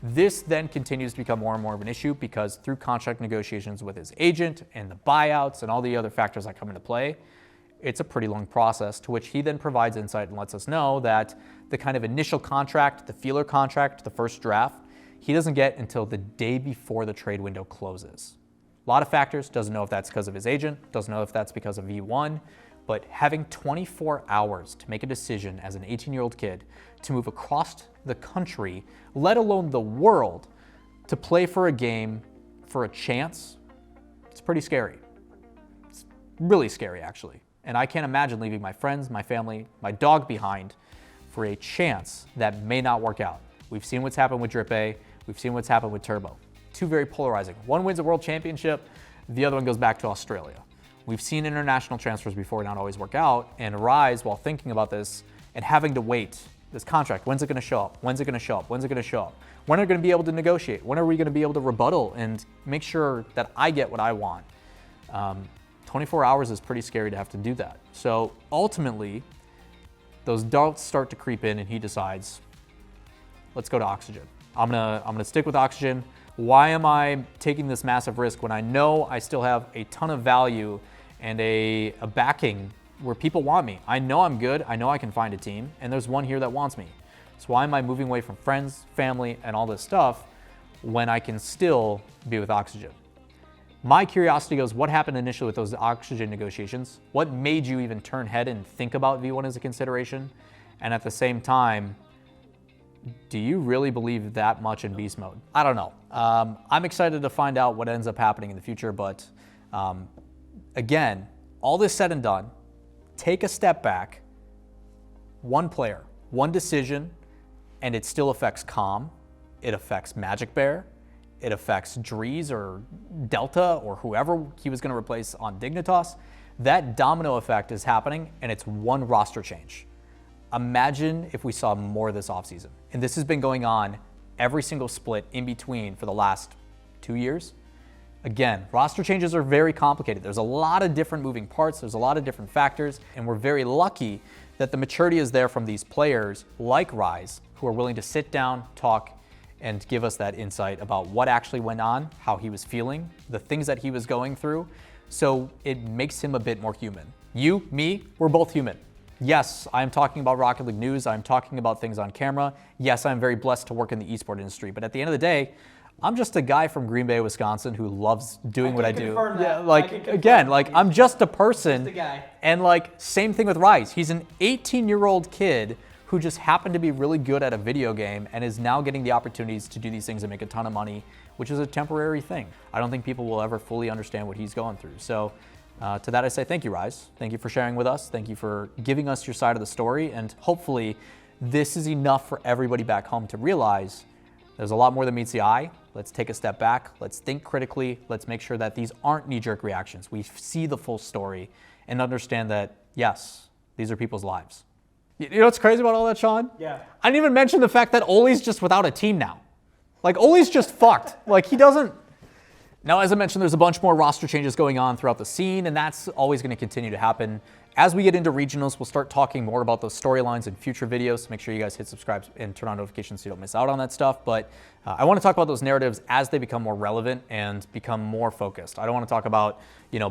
This then continues to become more and more of an issue because through contract negotiations with his agent and the buyouts and all the other factors that come into play, it's a pretty long process to which he then provides insight and lets us know that the kind of initial contract, the feeler contract, the first draft, he doesn't get until the day before the trade window closes. A lot of factors, doesn't know if that's because of his agent, doesn't know if that's because of V1, but having 24 hours to make a decision as an 18-year-old kid to move across the country, let alone the world, to play for a game for a chance, it's pretty scary. It's really scary, actually. And I can't imagine leaving my friends, my family, my dog behind for a chance that may not work out. We've seen what's happened with Drip A. We've seen what's happened with Turbo. Two very polarizing. One wins a world championship. The other one goes back to Australia. We've seen international transfers before not always work out. And Rise, while thinking about this and having to wait This contract, when's it going to show up? When's it going to show up? When's it going to show up? When are we going to be able to negotiate? When are we going to be able to rebuttal and make sure that I get what I want? 24 hours is pretty scary to have to do that. So ultimately, those doubts start to creep in and he decides, let's go to Oxygen. I'm gonna stick with Oxygen. Why am I taking this massive risk when I know I still have a ton of value and a backing where people want me? I know I'm good, I know I can find a team, and there's one here that wants me. So why am I moving away from friends, family, and all this stuff when I can still be with Oxygen? My curiosity goes, what happened initially with those Oxygen negotiations? What made you even turn head and think about V1 as a consideration? And at the same time, do you really believe that much in beast mode? I don't know. I'm excited to find out what ends up happening in the future, but again, all this said and done, take a step back, one player, one decision, and it still affects Calm, it affects Magic Bear, it affects Drees or Delta or whoever he was going to replace on Dignitas. That domino effect is happening, and it's one roster change. Imagine if we saw more this offseason. And this has been going on every single split in between for the last 2 years. Again, roster changes are very complicated. There's a lot of different moving parts. There's a lot of different factors. And we're very lucky that the maturity is there from these players like Rise, who are willing to sit down, talk, and give us that insight about what actually went on, how he was feeling, the things that he was going through. So it makes him a bit more human. You, me, we're both human. Yes, I'm talking about Rocket League news. I'm talking about things on camera. Yes, I'm very blessed to work in the esport industry. But at the end of the day, I'm just a guy from Green Bay, Wisconsin, who loves doing what I do. Yeah, like again, like I'm just a person. Just a guy. And like same thing with Rise. He's an 18-year-old kid who just happened to be really good at a video game and is now getting the opportunities to do these things and make a ton of money, which is a temporary thing. I don't think people will ever fully understand what he's going through. So to that I say thank you, Rise. Thank you for sharing with us. Thank you for giving us your side of the story. And hopefully this is enough for everybody back home to realize there's a lot more than meets the eye. Let's take a step back. Let's think critically. Let's make sure that these aren't knee-jerk reactions. We see the full story and understand that, yes, these are people's lives. You know what's crazy about all that, Sean? Yeah. I didn't even mention the fact that Oli's just without a team now. Like, Oli's just fucked. Like, he doesn't... Now, as I mentioned, there's a bunch more roster changes going on throughout the scene, and that's always going to continue to happen. As we get into regionals, we'll start talking more about those storylines in future videos. So make sure you guys hit subscribe and turn on notifications so you don't miss out on that stuff. But I want to talk about those narratives as they become more relevant and become more focused. I don't want to talk about,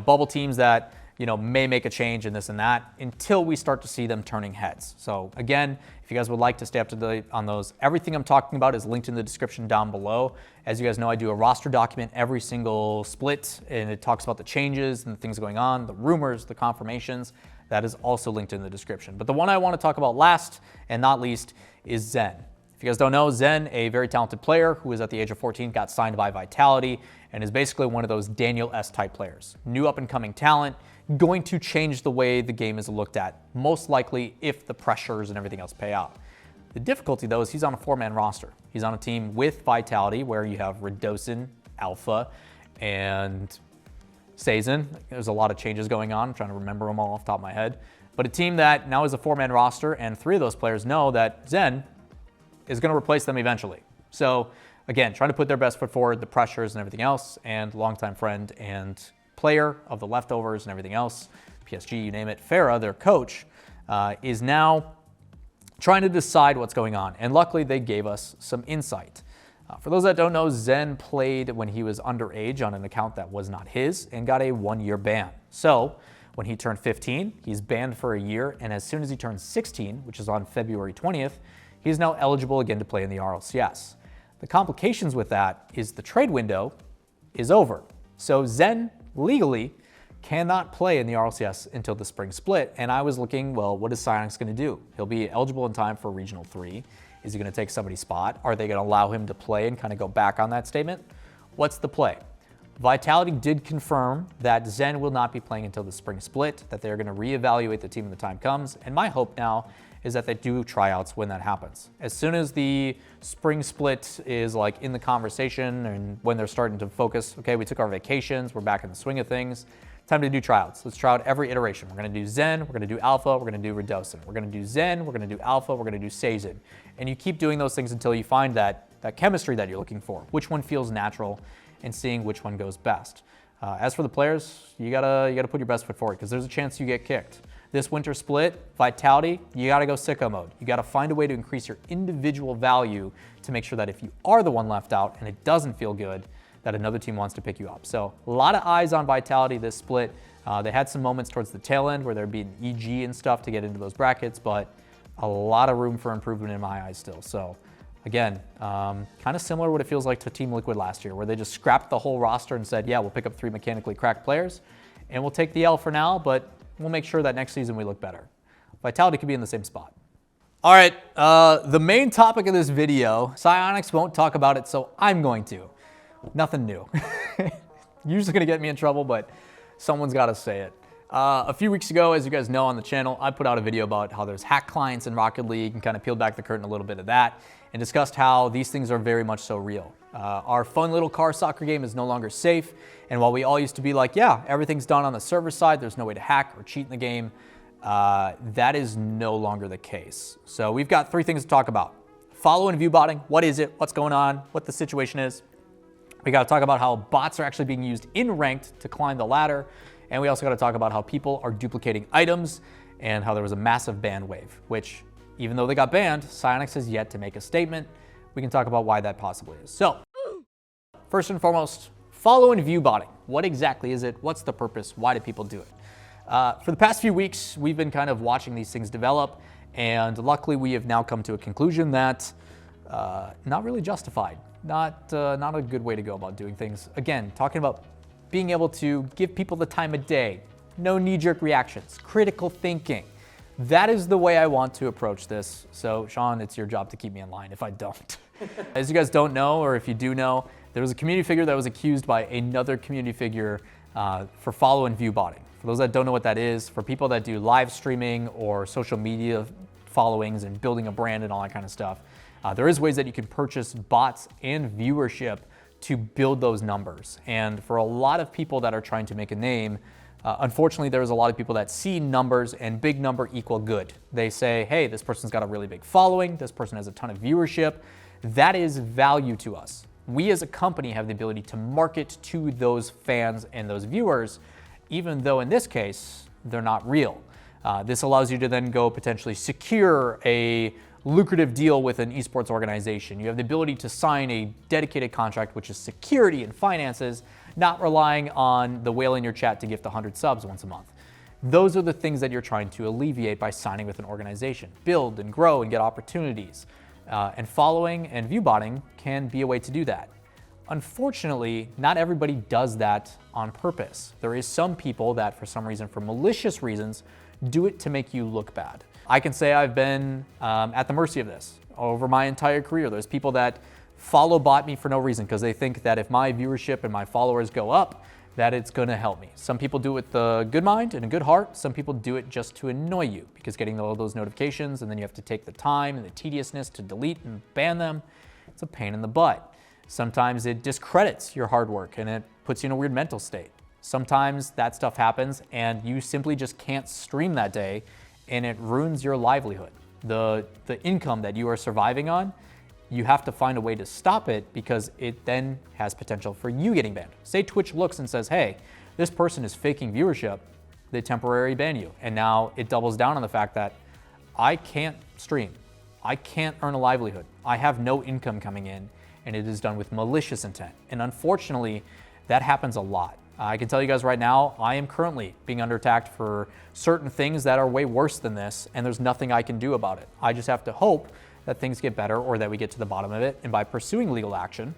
bubble teams that, may make a change and this and that until we start to see them turning heads. So again, if you guys would like to stay up to date on those, everything I'm talking about is linked in the description down below. As you guys know, I do a roster document every single split, and it talks about the changes and the things going on, the rumors, the confirmations. That is also linked in the description. But the one I want to talk about last and not least is Zen. If you guys don't know, Zen, a very talented player who is at the age of 14, got signed by Vitality and is basically one of those Daniel S type players. New up and coming talent, going to change the way the game is looked at, most likely if the pressures and everything else pay out. The difficulty though is he's on a 4-man roster. He's on a team with Vitality where you have Redosin, Alpha, and Sazen. There's a lot of changes going on. I'm trying to remember them all off the top of my head. But a team that now is a 4-man roster, and 3 of those players know that Zen is going to replace them eventually. So again, trying to put their best foot forward, the pressures and everything else, and longtime friend and player of the leftovers and everything else, PSG, you name it, Farah, their coach, is now trying to decide what's going on. And luckily they gave us some insight. For those that don't know, Zen played when he was underage on an account that was not his and got a 1-year ban. So when he turned 15, he's banned for a year, and as soon as he turns 16, which is on February 20th, he's now eligible again to play in the RLCS. The complications with that is the trade window is over. So Zen legally cannot play in the RLCS until the spring split, and I was looking, well, what is Psyonix going to do? He'll be eligible in time for Regional 3. Is he going to take somebody's spot? Are they going to allow him to play and kind of go back on that statement? What's the play? Vitality did confirm that Zen will not be playing until the spring split, that they're going to reevaluate the team when the time comes, and my hope now is that they do tryouts when that happens. As soon as the spring split is like in the conversation and when they're starting to focus, okay, we took our vacations, we're back in the swing of things, time to do tryouts. Let's try out every iteration. We're going to do Zen, we're going to do Alpha, we're going to do Redocin. We're going to do Zen, we're going to do Alpha, we're going to do Sazin. And you keep doing those things until you find that chemistry that you're looking for, which one feels natural, and seeing which one goes best. As for the players, you gotta put your best foot forward, because there's a chance you get kicked. This winter split, Vitality, you gotta go sicko mode. You gotta find a way to increase your individual value to make sure that if you are the one left out and it doesn't feel good, that another team wants to pick you up. So a lot of eyes on Vitality this split. They had some moments towards the tail end where there'd be an EG and stuff to get into those brackets, but a lot of room for improvement in my eyes still. So again, kind of similar to what it feels like to Team Liquid last year, where they just scrapped the whole roster and said, yeah, we'll pick up 3 mechanically cracked players, and we'll take the L for now, but we'll make sure that next season we look better. Vitality could be in the same spot. All right, the main topic of this video, Psyonix won't talk about it, so I'm going to. Nothing new. Usually gonna get me in trouble, but someone's gotta say it. A few weeks ago, as you guys know on the channel, I put out a video about how there's hack clients in Rocket League and kind of peeled back the curtain a little bit of that and discussed how these things are very much so real. Our fun little car soccer game is no longer safe, and while we all used to be like, yeah, everything's done on the server side, there's no way to hack or cheat in the game, that is no longer the case. So we've got 3 things to talk about. Follow and view botting, what is it, what's going on, what the situation is. We gotta talk about how bots are actually being used in ranked to climb the ladder. And we also got to talk about how people are duplicating items and how there was a massive ban wave, which even though they got banned, Psyonix has yet to make a statement. We can talk about why that possibly is. So first and foremost, follow and view botting. What exactly is it? What's the purpose? Why do people do it? For the past few weeks, we've been kind of watching these things develop, and luckily we have now come to a conclusion that not really justified, not a good way to go about doing things. Again, talking about being able to give people the time of day, no knee-jerk reactions, critical thinking. That is the way I want to approach this. So Sean, it's your job to keep me in line if I don't. As you guys don't know, or if you do know, there was a community figure that was accused by another community figure for follow and view botting. For those that don't know what that is, for people that do live streaming or social media followings and building a brand and all that kind of stuff, there is ways that you can purchase bots and viewership to build those numbers. And for a lot of people that are trying to make a name, unfortunately, there's a lot of people that see numbers and big number equal good. They say, hey, this person's got a really big following, this person has a ton of viewership. That is value to us. We as a company have the ability to market to those fans and those viewers, even though in this case, they're not real. This allows you to then go potentially secure a lucrative deal with an esports organization. You have the ability to sign a dedicated contract, which is security and finances, not relying on the whale in your chat to gift 100 subs once a month. Those are the things that you're trying to alleviate by signing with an organization. Build and grow and get opportunities. And following and view botting can be a way to do that. Unfortunately, not everybody does that on purpose. There is some people that for some reason, for malicious reasons, do it to make you look bad. I can say I've been at the mercy of this over my entire career. There's people that follow bot me for no reason because they think that if my viewership and my followers go up, that it's gonna help me. Some people do it with a good mind and a good heart. Some people do it just to annoy you because getting all those notifications and then you have to take the time and the tediousness to delete and ban them, it's a pain in the butt. Sometimes it discredits your hard work and it puts you in a weird mental state. Sometimes that stuff happens and you simply just can't stream that day and it ruins your livelihood. The income that you are surviving on, you have to find a way to stop it because it then has potential for you getting banned. Say Twitch looks and says, hey, this person is faking viewership, they temporarily ban you. And now it doubles down on the fact that I can't stream. I can't earn a livelihood. I have no income coming in and it is done with malicious intent. And unfortunately, that happens a lot. I can tell you guys right now, I am currently being under attack for certain things that are way worse than this, and there's nothing I can do about it. I just have to hope that things get better or that we get to the bottom of it, and by pursuing legal action,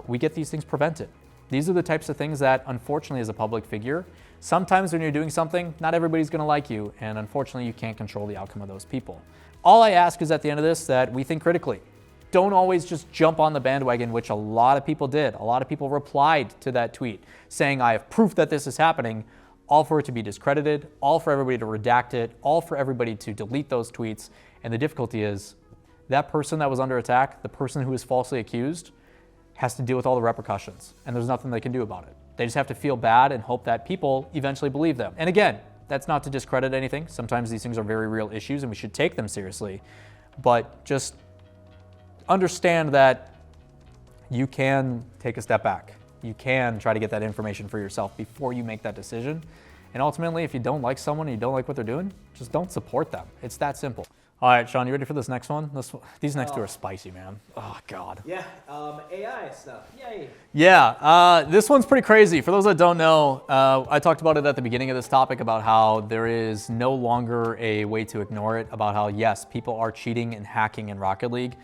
we get these things prevented. These are the types of things that, unfortunately, as a public figure, sometimes when you're doing something, not everybody's gonna like you, and unfortunately, you can't control the outcome of those people. All I ask is at the end of this that we think critically. Don't always just jump on the bandwagon, which a lot of people did. A lot of people replied to that tweet saying, I have proof that this is happening, all for it to be discredited, all for everybody to redact it, all for everybody to delete those tweets. And the difficulty is that person that was under attack, the person who was falsely accused, has to deal with all the repercussions, and there's nothing they can do about it. They just have to feel bad and hope that people eventually believe them. And again, that's not to discredit anything. Sometimes these things are very real issues and we should take them seriously. But just understand that you can take a step back. You can try to get that information for yourself before you make that decision. And ultimately, if you don't like someone and you don't like what they're doing, just don't support them. It's that simple. All right, Sean, you ready for this next one? These next two are spicy, man. Oh, God. Yeah, AI stuff. Yay. Yeah, this one's pretty crazy. For those that don't know, I talked about it at the beginning of this topic about how there is no longer a way to ignore it, about how, yes, people are cheating and hacking in Rocket League.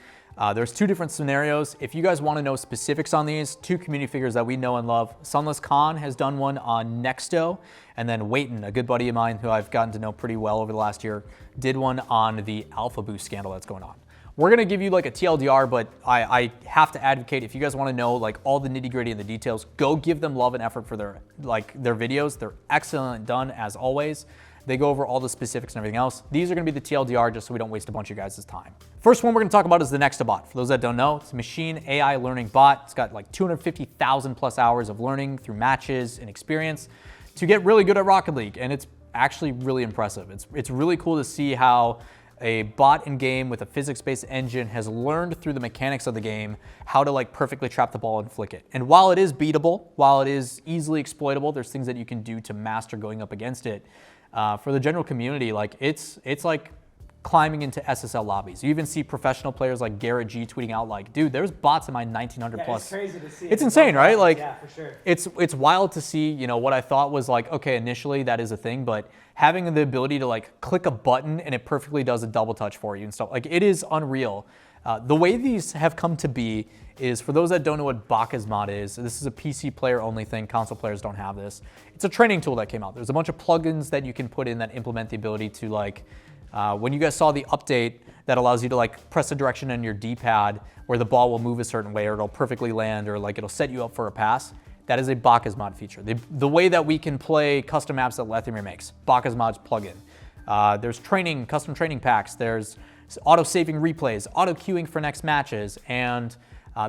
There's two different scenarios. If you guys want to know specifics on these, two community figures that we know and love, Sunless Khan has done one on Nexto, and then Waiton, a good buddy of mine who I've gotten to know pretty well over the last year, did one on the Alpha Boost scandal that's going on. We're gonna give you like a TLDR, but I have to advocate, if you guys wanna know like all the nitty gritty and the details, go give them love and effort for their videos. They're excellent done as always. They go over all the specifics and everything else. These are gonna be the TLDR just so we don't waste a bunch of you guys' time. First one we're gonna talk about is the Nexto bot. For those that don't know, it's a machine AI learning bot. It's got like 250,000 plus hours of learning through matches and experience to get really good at Rocket League. And it's actually really impressive. It's really cool to see how a bot in game with a physics-based engine has learned through the mechanics of the game how to like perfectly trap the ball and flick it. And while it is beatable, while it is easily exploitable, there's things that you can do to master going up against it. For the general community, like it's like climbing into SSL lobbies. You even see professional players like Garrett G tweeting out like, dude, there's bots in my 1900 plus. It's crazy to see. It's insane, right? Like, yeah, for sure. It's wild to see, you know, what I thought was like, okay, initially that is a thing, but having the ability to like click a button and it perfectly does a double touch for you and stuff, like it is unreal. The way these have come to be is, for those that don't know what Bacchus mod is, this is a PC player only thing, console players don't have this. It's a training tool that came out. There's a bunch of plugins that you can put in that implement the ability to like, when you guys saw the update that allows you to like press a direction on your D-pad where the ball will move a certain way or it'll perfectly land or like it'll set you up for a pass, that is a Bacchus mod feature. The way that we can play custom maps that Lethamyr makes, Bacchus mod's plugin. There's training, custom training packs, there's auto-saving replays, auto-queuing for next matches, and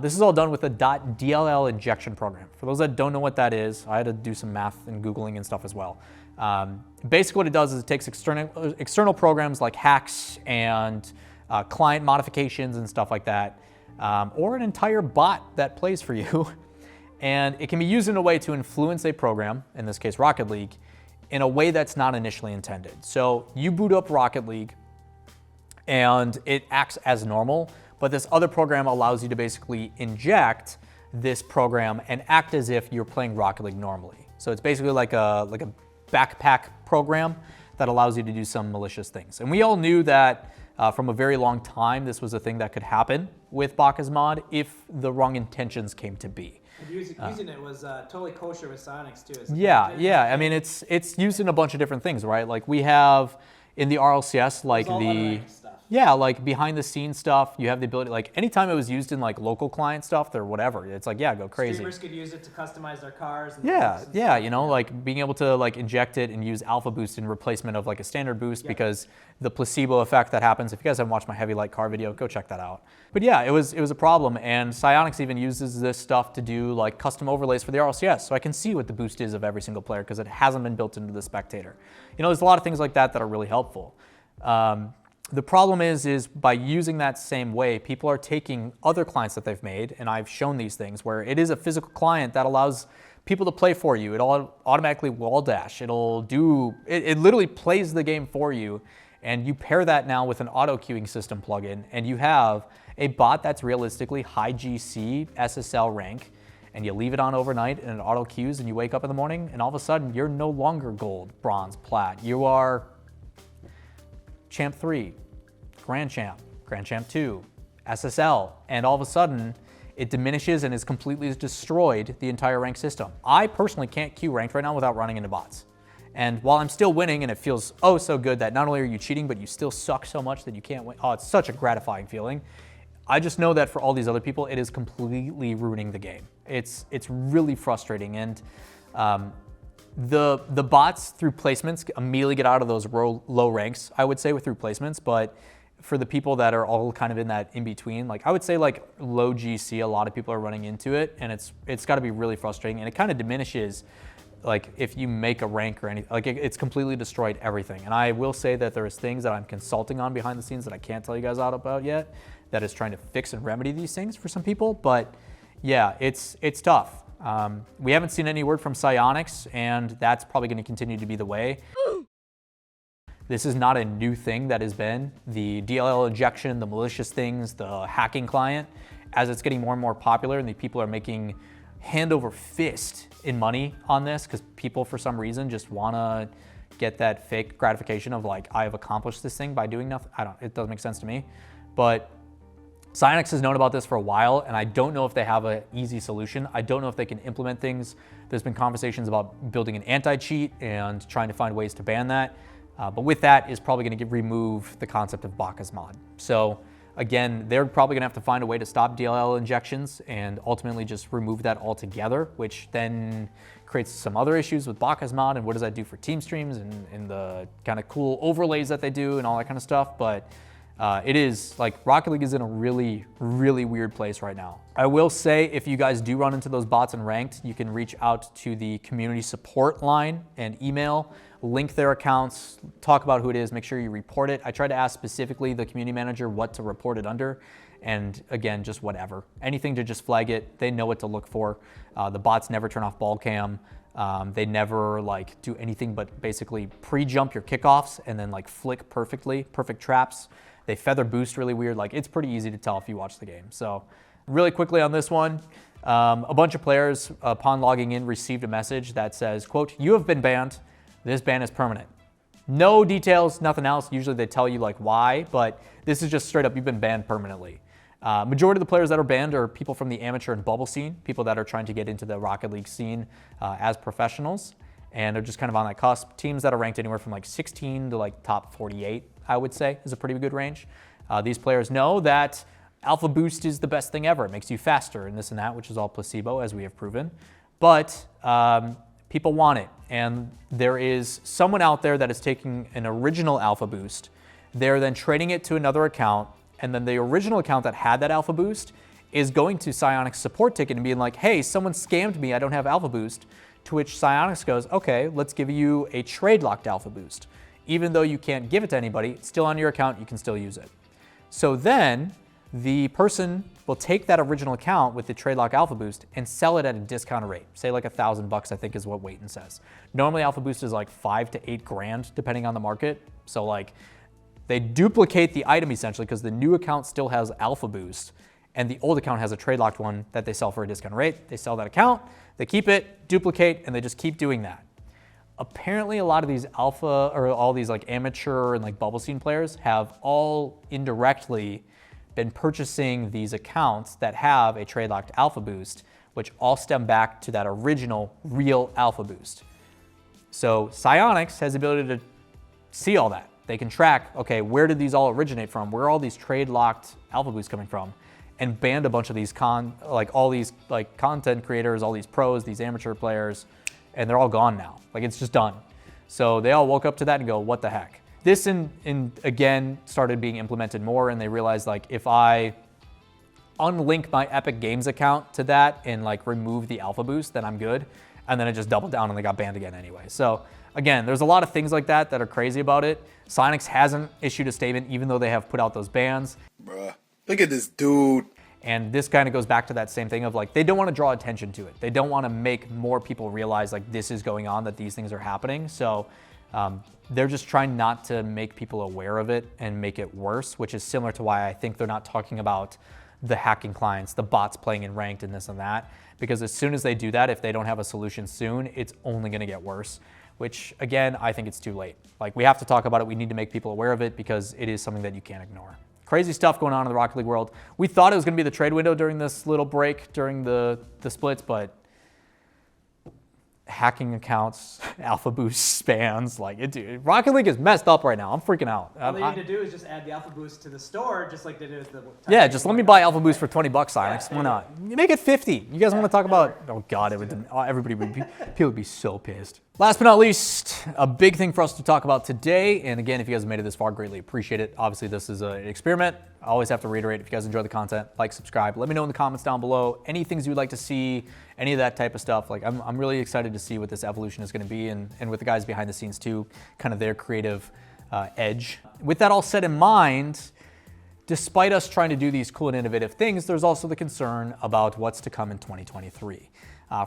this is all done with a .dll injection program. For those that don't know what that is, I had to do some math and Googling and stuff as well. Basically what it does is it takes external programs like hacks and client modifications and stuff like that, or an entire bot that plays for you, and it can be used in a way to influence a program, in this case Rocket League, in a way that's not initially intended. So you boot up Rocket League and it acts as normal, but this other program allows you to basically inject this program and act as if you're playing Rocket League normally. So it's basically like a backpack program that allows you to do some malicious things. And we all knew that from a very long time, this was a thing that could happen with Bacchus mod if the wrong intentions came to be. And using it was totally kosher with Sonics too. Yeah. I mean, it's used in a bunch of different things, right? Like we have in the RLCS, like like behind the scenes stuff, you have the ability, like anytime it was used in like local client stuff or whatever, it's like, yeah, go crazy. Streamers could use it to customize their cars. And yeah, you know, like being able to like inject it and use alpha boost in replacement of like a standard boost because the placebo effect that happens, if you guys haven't watched my heavy light car video, go check that out. But yeah, it was a problem, and Psyonix even uses this stuff to do like custom overlays for the RLCS, so I can see what the boost is of every single player because it hasn't been built into the spectator. You know, there's a lot of things like that that are really helpful. The problem is by using that same way, people are taking other clients that they've made, and I've shown these things where it is a physical client that allows people to play for you. It'll automatically wall dash. It literally plays the game for you, and you pair that now with an auto queuing system plugin, and you have a bot that's realistically high GC SSL rank, and you leave it on overnight and it auto queues, and you wake up in the morning, and all of a sudden you're no longer gold, bronze, plat. You are Champ 3, Grand Champ 2, SSL, and all of a sudden it diminishes and has completely destroyed the entire rank system. I personally can't queue ranked right now without running into bots. And while I'm still winning and it feels oh so good that not only are you cheating, but you still suck so much that you can't win. Oh, it's such a gratifying feeling. I just know that for all these other people, it is completely ruining the game. It's really frustrating, and the bots through placements immediately get out of those low ranks, I would say, with through placements, but for the people that are all kind of in that in between, like I would say like low GC, a lot of people are running into it, and it's got to be really frustrating, and it kind of diminishes like if you make a rank or anything, like it's completely destroyed everything. And I will say that there's things that I'm consulting on behind the scenes that I can't tell you guys out about yet, that is trying to fix and remedy these things for some people. But yeah, it's tough. We haven't seen any word from Psyonix, and that's probably going to continue to be the way. This is not a new thing that has been. The DLL injection, the malicious things, the hacking client, as it's getting more and more popular and the people are making hand over fist in money on this because people for some reason just want to get that fake gratification of like, I have accomplished this thing by doing nothing. It doesn't make sense to me. But Psyonix has known about this for a while, and I don't know if they have an easy solution. I don't know if they can implement things. There's been conversations about building an anti-cheat and trying to find ways to ban that. But with that is probably going to remove the concept of Baka's mod. So again, they're probably going to have to find a way to stop DLL injections and ultimately just remove that altogether, which then creates some other issues with Baka's mod and what does that do for team streams and the kind of cool overlays that they do and all that kind of stuff. But it is like Rocket League is in a really, really weird place right now. I will say if you guys do run into those bots in ranked, you can reach out to the community support line and email, link their accounts, talk about who it is, make sure you report it. I try to ask specifically the community manager what to report it under. And again, just whatever. Anything to just flag it. They know what to look for. The bots never turn off ball cam. They never like do anything but basically pre-jump your kickoffs and then like flick perfectly, perfect traps. They feather boost really weird. Like it's pretty easy to tell if you watch the game. So really quickly on this one, a bunch of players upon logging in received a message that says, quote, "You have been banned. This ban is permanent." No details, nothing else. Usually they tell you like why, but this is just straight up, you've been banned permanently. Majority of the players that are banned are people from the amateur and bubble scene, people that are trying to get into the Rocket League scene as professionals, and they're just kind of on that cusp. Teams that are ranked anywhere from like 16 to like top 48, I would say, is a pretty good range. These players know that Alpha Boost is the best thing ever. It makes you faster and this and that, which is all placebo, as we have proven. But people want it, and there is someone out there that is taking an original Alpha Boost. They're then trading it to another account, and then the original account that had that Alpha Boost is going to Psyonix support ticket and being like, hey, someone scammed me, I don't have Alpha Boost. To which Psyonix goes, okay, let's give you a trade-locked Alpha Boost. Even though you can't give it to anybody, it's still on your account, you can still use it. So then the person will take that original account with the trade lock Alpha Boost and sell it at a discounted rate. Say like $1,000, I think is what Waiton says. Normally Alpha Boost is like $5 to $8 grand depending on the market. So like they duplicate the item essentially because the new account still has Alpha Boost and the old account has a trade locked one that they sell for a discounted rate. They sell that account, they keep it, duplicate, and they just keep doing that. Apparently a lot of these alpha or all these like amateur and like bubble scene players have all indirectly been purchasing these accounts that have a trade locked Alpha Boost, which all stem back to that original real Alpha Boost. So Psyonix has the ability to see all that. They can track, okay, where did these all originate from? Where are all these trade locked Alpha Boosts coming from? And banned a bunch of these all these content creators, all these pros, these amateur players, and they're all gone now. Like it's just done. So they all woke up to that and go, what the heck? This again started being implemented more, and they realized like if I unlink my Epic Games account to that and like remove the Alpha Boost, then I'm good. And then it just doubled down and they got banned again anyway. So again, there's a lot of things like that that are crazy about it. Psyonix hasn't issued a statement even though they have put out those bans. Bruh, look at this dude. And this kind of goes back to that same thing of like, they don't want to draw attention to it. They don't want to make more people realize like this is going on, that these things are happening. So they're just trying not to make people aware of it and make it worse, which is similar to why I think they're not talking about the hacking clients, the bots playing in ranked and this and that. Because as soon as they do that, if they don't have a solution soon, it's only going to get worse, which again, I think it's too late. Like we have to talk about it. We need to make people aware of it because it is something that you can't ignore. Crazy stuff going on in the Rocket League world. We thought it was going to be the trade window during this little break during the splits, but hacking accounts, Alpha Boost spans. Like, dude, Rocket League is messed up right now. I'm freaking out. All they need to do is just add the Alpha Boost to the store, just like they did with the. Yeah, just let me buy Alpha Boost for $20, Onyx. Why not? You make it 50. You guys want to talk about? Oh God, it would. Everybody would be. People would be so pissed. Last but not least, a big thing for us to talk about today. And again, if you guys have made it this far, greatly appreciate it. Obviously, this is an experiment. I always have to reiterate: if you guys enjoy the content, like, subscribe. Let me know in the comments down below any things you would like to see, any of that type of stuff. Like, I'm really excited to see what this evolution is going to be, and with the guys behind the scenes too, kind of their creative edge. With that all set in mind, despite us trying to do these cool and innovative things, there's also the concern about what's to come in 2023.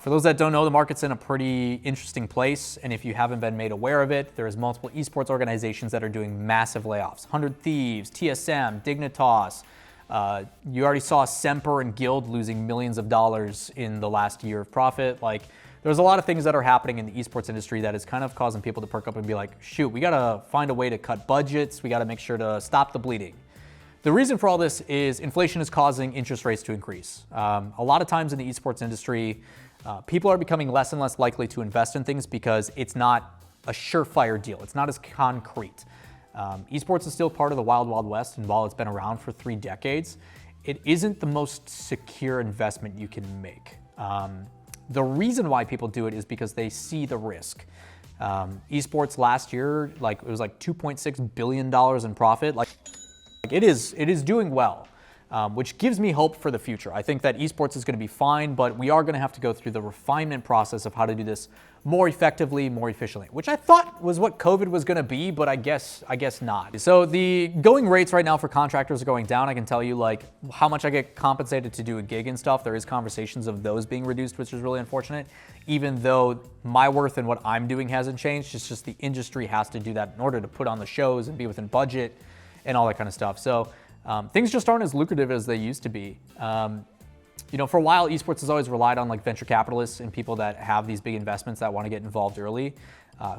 For those that don't know, the market's in a pretty interesting place, and if you haven't been made aware of it, there's multiple esports organizations that are doing massive layoffs. 100 Thieves, TSM, Dignitas. You already saw Semper and Guild losing millions of dollars in the last year of profit. Like, there's a lot of things that are happening in the esports industry that is kind of causing people to perk up and be like, shoot, we gotta find a way to cut budgets. We gotta make sure to stop the bleeding. The reason for all this is inflation is causing interest rates to increase. A lot of times in the esports industry, people are becoming less and less likely to invest in things because it's not a surefire deal. It's not as concrete. Esports is still part of the wild, wild west, and while it's been around for 3 decades, it isn't the most secure investment you can make. The reason why people do it is because they see the risk. Esports last year, like, it was like $2.6 billion in profit. Like it is doing well. Which gives me hope for the future. I think that esports is going to be fine, but we are going to have to go through the refinement process of how to do this more effectively, more efficiently, which I thought was what COVID was going to be, but I guess not. So the going rates right now for contractors are going down. I can tell you, like, how much I get compensated to do a gig and stuff. There is conversations of those being reduced, which is really unfortunate, even though my worth and what I'm doing hasn't changed. It's just the industry has to do that in order to put on the shows and be within budget and all that kind of stuff. So things just aren't as lucrative as they used to be. For a while, esports has always relied on like venture capitalists and people that have these big investments that want to get involved early,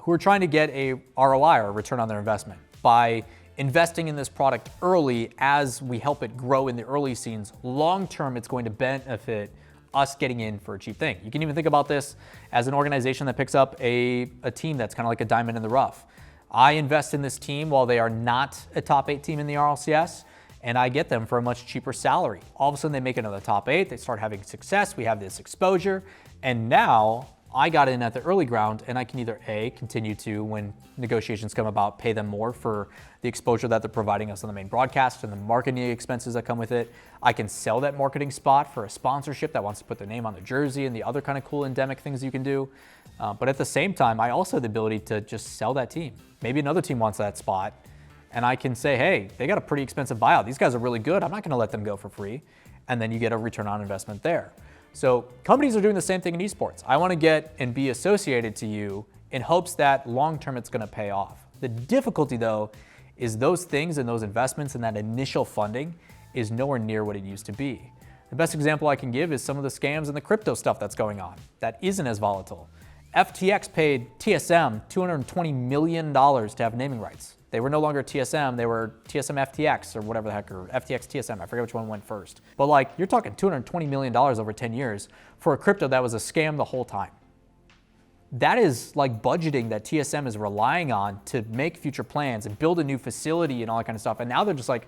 who are trying to get a ROI, or a return on their investment. By investing in this product early, as we help it grow in the early scenes, long term, it's going to benefit us getting in for a cheap thing. You can even think about this as an organization that picks up a team that's kind of like a diamond in the rough. I invest in this team while they are not a top 8 team in the RLCS, and I get them for a much cheaper salary. All of a sudden they make another top 8, they start having success, we have this exposure, and now I got in at the early ground, and I can either A, continue to, when negotiations come about, pay them more for the exposure that they're providing us on the main broadcast and the marketing expenses that come with it. I can sell that marketing spot for a sponsorship that wants to put their name on the jersey and the other kind of cool endemic things you can do. But at the same time, I also have the ability to just sell that team. Maybe another team wants that spot, and I can say, hey, they got a pretty expensive buyout. These guys are really good. I'm not going to let them go for free. And then you get a return on investment there. So companies are doing the same thing in esports. I want to get and be associated to you in hopes that long-term it's going to pay off. The difficulty, though, is those things and those investments and that initial funding is nowhere near what it used to be. The best example I can give is some of the scams and the crypto stuff that's going on that isn't as volatile. FTX paid TSM $220 million to have naming rights. They were no longer TSM, they were TSM FTX or whatever the heck, or FTX TSM, I forget which one went first. But like, you're talking $220 million over 10 years for a crypto that was a scam the whole time. That is like budgeting that TSM is relying on to make future plans and build a new facility and all that kind of stuff. And now they're just like,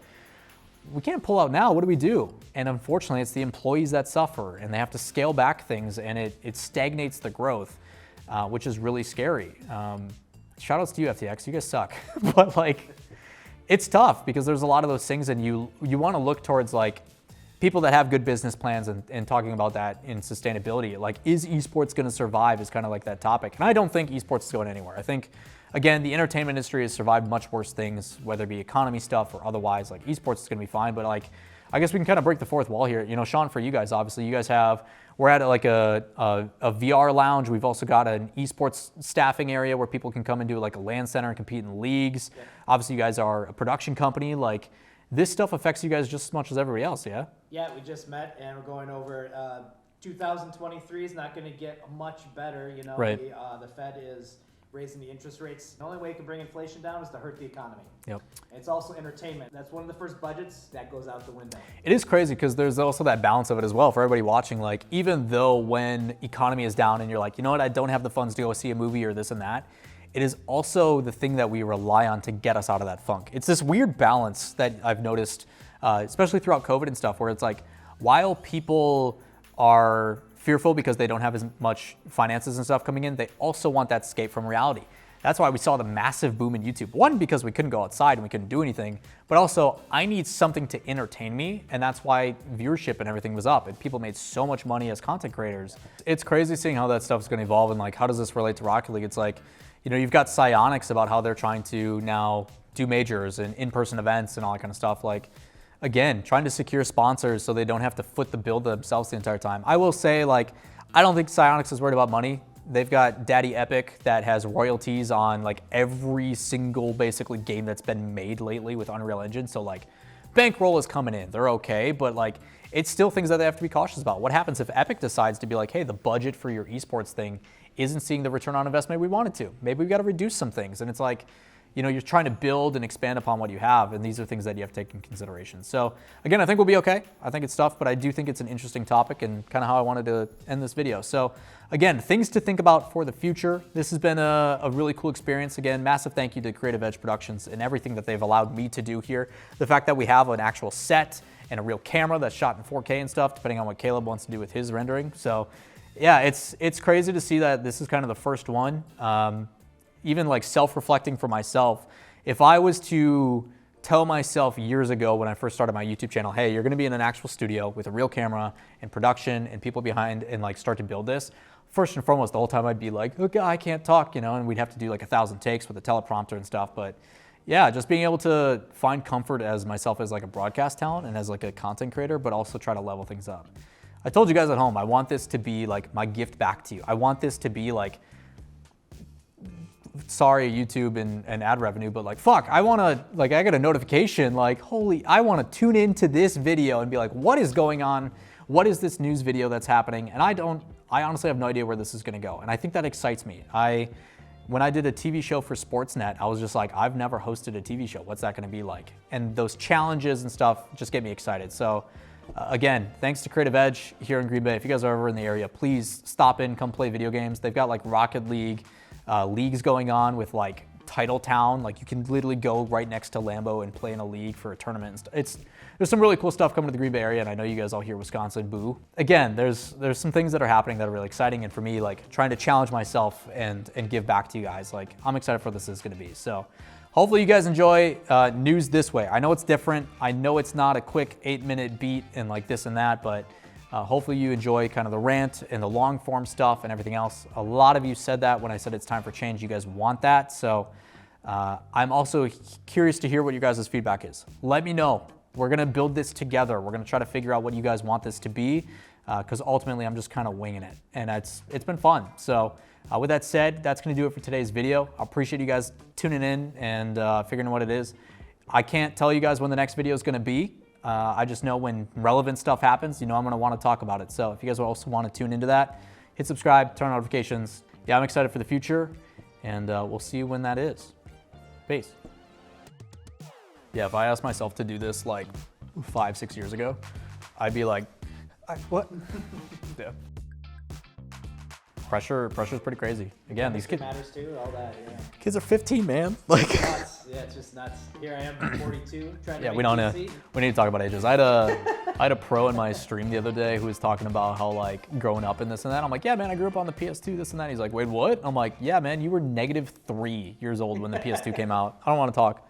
we can't pull out now, what do we do? And unfortunately, it's the employees that suffer, and they have to scale back things, and it stagnates the growth, which is really scary. Shout outs to you, FTX, you guys suck. But like, it's tough because there's a lot of those things, and you want to look towards like people that have good business plans and talking about that in sustainability. Like, is esports going to survive is kind of like that topic. And I don't think esports is going anywhere. I think, again, the entertainment industry has survived much worse things, whether it be economy stuff or otherwise. Like, esports is going to be fine, but like, I guess we can kind of break the fourth wall here. Sean, for you guys, obviously, you guys we're at like a VR lounge. We've also got an esports staffing area where people can come and do like a LAN center and compete in leagues. Yeah. Obviously, you guys are a production company. Like, this stuff affects you guys just as much as everybody else, yeah? Yeah, we just met and we're going over 2023 is not going to get much better. Right. The Fed is raising the interest rates. The only way you can bring inflation down is to hurt the economy. Yep. And it's also entertainment. That's one of the first budgets that goes out the window. It is crazy because there's also that balance of it as well for everybody watching. Like, even though when economy is down and you're like, you know what, I don't have the funds to go see a movie or this and that, it is also the thing that we rely on to get us out of that funk. It's this weird balance that I've noticed, especially throughout COVID and stuff, where it's like, while people are fearful because they don't have as much finances and stuff coming in, they also want that escape from reality. That's why we saw the massive boom in YouTube. One, because we couldn't go outside and we couldn't do anything, but also I need something to entertain me, and that's why viewership and everything was up, and people made so much money as content creators. It's crazy seeing how that stuff is gonna evolve, and like, how does this relate to Rocket League? It's like, you know, you've got Psyonix about how they're trying to now do majors and in-person events and all that kind of stuff. Like, again, trying to secure sponsors so they don't have to foot the bill themselves the entire time. I will say, like, I don't think Psyonix is worried about money. They've got Daddy Epic that has royalties on like every single basically game that's been made lately with Unreal Engine. So like, bankroll is coming in, they're okay, but like, it's still things that they have to be cautious about. What happens if Epic decides to be like, hey, the budget for your esports thing isn't seeing the return on investment we want it to? Maybe we got to reduce some things. And it's like, you know, you're trying to build and expand upon what you have, and these are things that you have to take into consideration. So again, I think we'll be okay. I think it's tough, but I do think it's an interesting topic and kind of how I wanted to end this video. So again, things to think about for the future. This has been a really cool experience. Again, massive thank you to Creative Edge Productions and everything that they've allowed me to do here. The fact that we have an actual set and a real camera that's shot in 4K and stuff, depending on what Caleb wants to do with his rendering. So yeah, it's crazy to see that this is kind of the first one. Even like self-reflecting for myself, if I was to tell myself years ago when I first started my YouTube channel, hey, you're gonna be in an actual studio with a real camera and production and people behind and like start to build this, first and foremost, the whole time I'd be like, okay, I can't talk, you know, and we'd have to do like 1,000 takes with a teleprompter and stuff. But yeah, just being able to find comfort as myself as like a broadcast talent and as like a content creator, but also try to level things up. I told you guys at home, I want this to be like my gift back to you. I want this to be like, sorry YouTube and ad revenue, but like, fuck, I wanna, like, I got a notification, like, holy, I wanna tune into this video and be like, what is going on? What is this news video that's happening? And I honestly have no idea where this is gonna go. And I think that excites me. When I did a TV show for Sportsnet, I was just like, I've never hosted a TV show. What's that gonna be like? And those challenges and stuff just get me excited. So again, thanks to Creative Edge here in Green Bay. If you guys are ever in the area, please stop in, come play video games. They've got like Rocket League, leagues going on with like Title Town. Like, you can literally go right next to Lambeau and play in a league for a tournament. There's some really cool stuff coming to the Green Bay area, and I know you guys all hear Wisconsin, boo. Again, there's some things that are happening that are really exciting, and for me, like, trying to challenge myself and give back to you guys. Like, I'm excited for what this is gonna be. So hopefully you guys enjoy news this way. I know it's different. I know it's not a quick 8-minute beat and like this and that, but hopefully you enjoy kind of the rant and the long form stuff and everything else. A lot of you said that when I said it's time for change. You guys want that. So I'm also curious to hear what your guys' feedback is. Let me know. We're gonna build this together. We're gonna try to figure out what you guys want this to be, because ultimately I'm just kind of winging it, and it's been fun. So with that said, that's gonna do it for today's video. I appreciate you guys tuning in and figuring out what it is. I can't tell you guys when the next video is gonna be. I just know when relevant stuff happens, you know, I'm gonna wanna talk about it. So if you guys also wanna tune into that, hit subscribe, turn on notifications. Yeah, I'm excited for the future, and we'll see you when that is. Peace. Yeah, if I asked myself to do this like 5-6 years ago, I'd be like, what? Yeah. Pressure's pretty crazy. Again, these kids matters too, all that, yeah. Kids are 15, man. Like, Nuts. Yeah, it's just nuts. Here I am, 42, trying to yeah, make we need to talk about ages. I had a pro in my stream the other day who was talking about how like growing up and this and that. I'm like, yeah, man, I grew up on the PS2, this and that. He's like, wait, what? I'm like, yeah, man, you were -3 years old when the PS2 came out. I don't want to talk.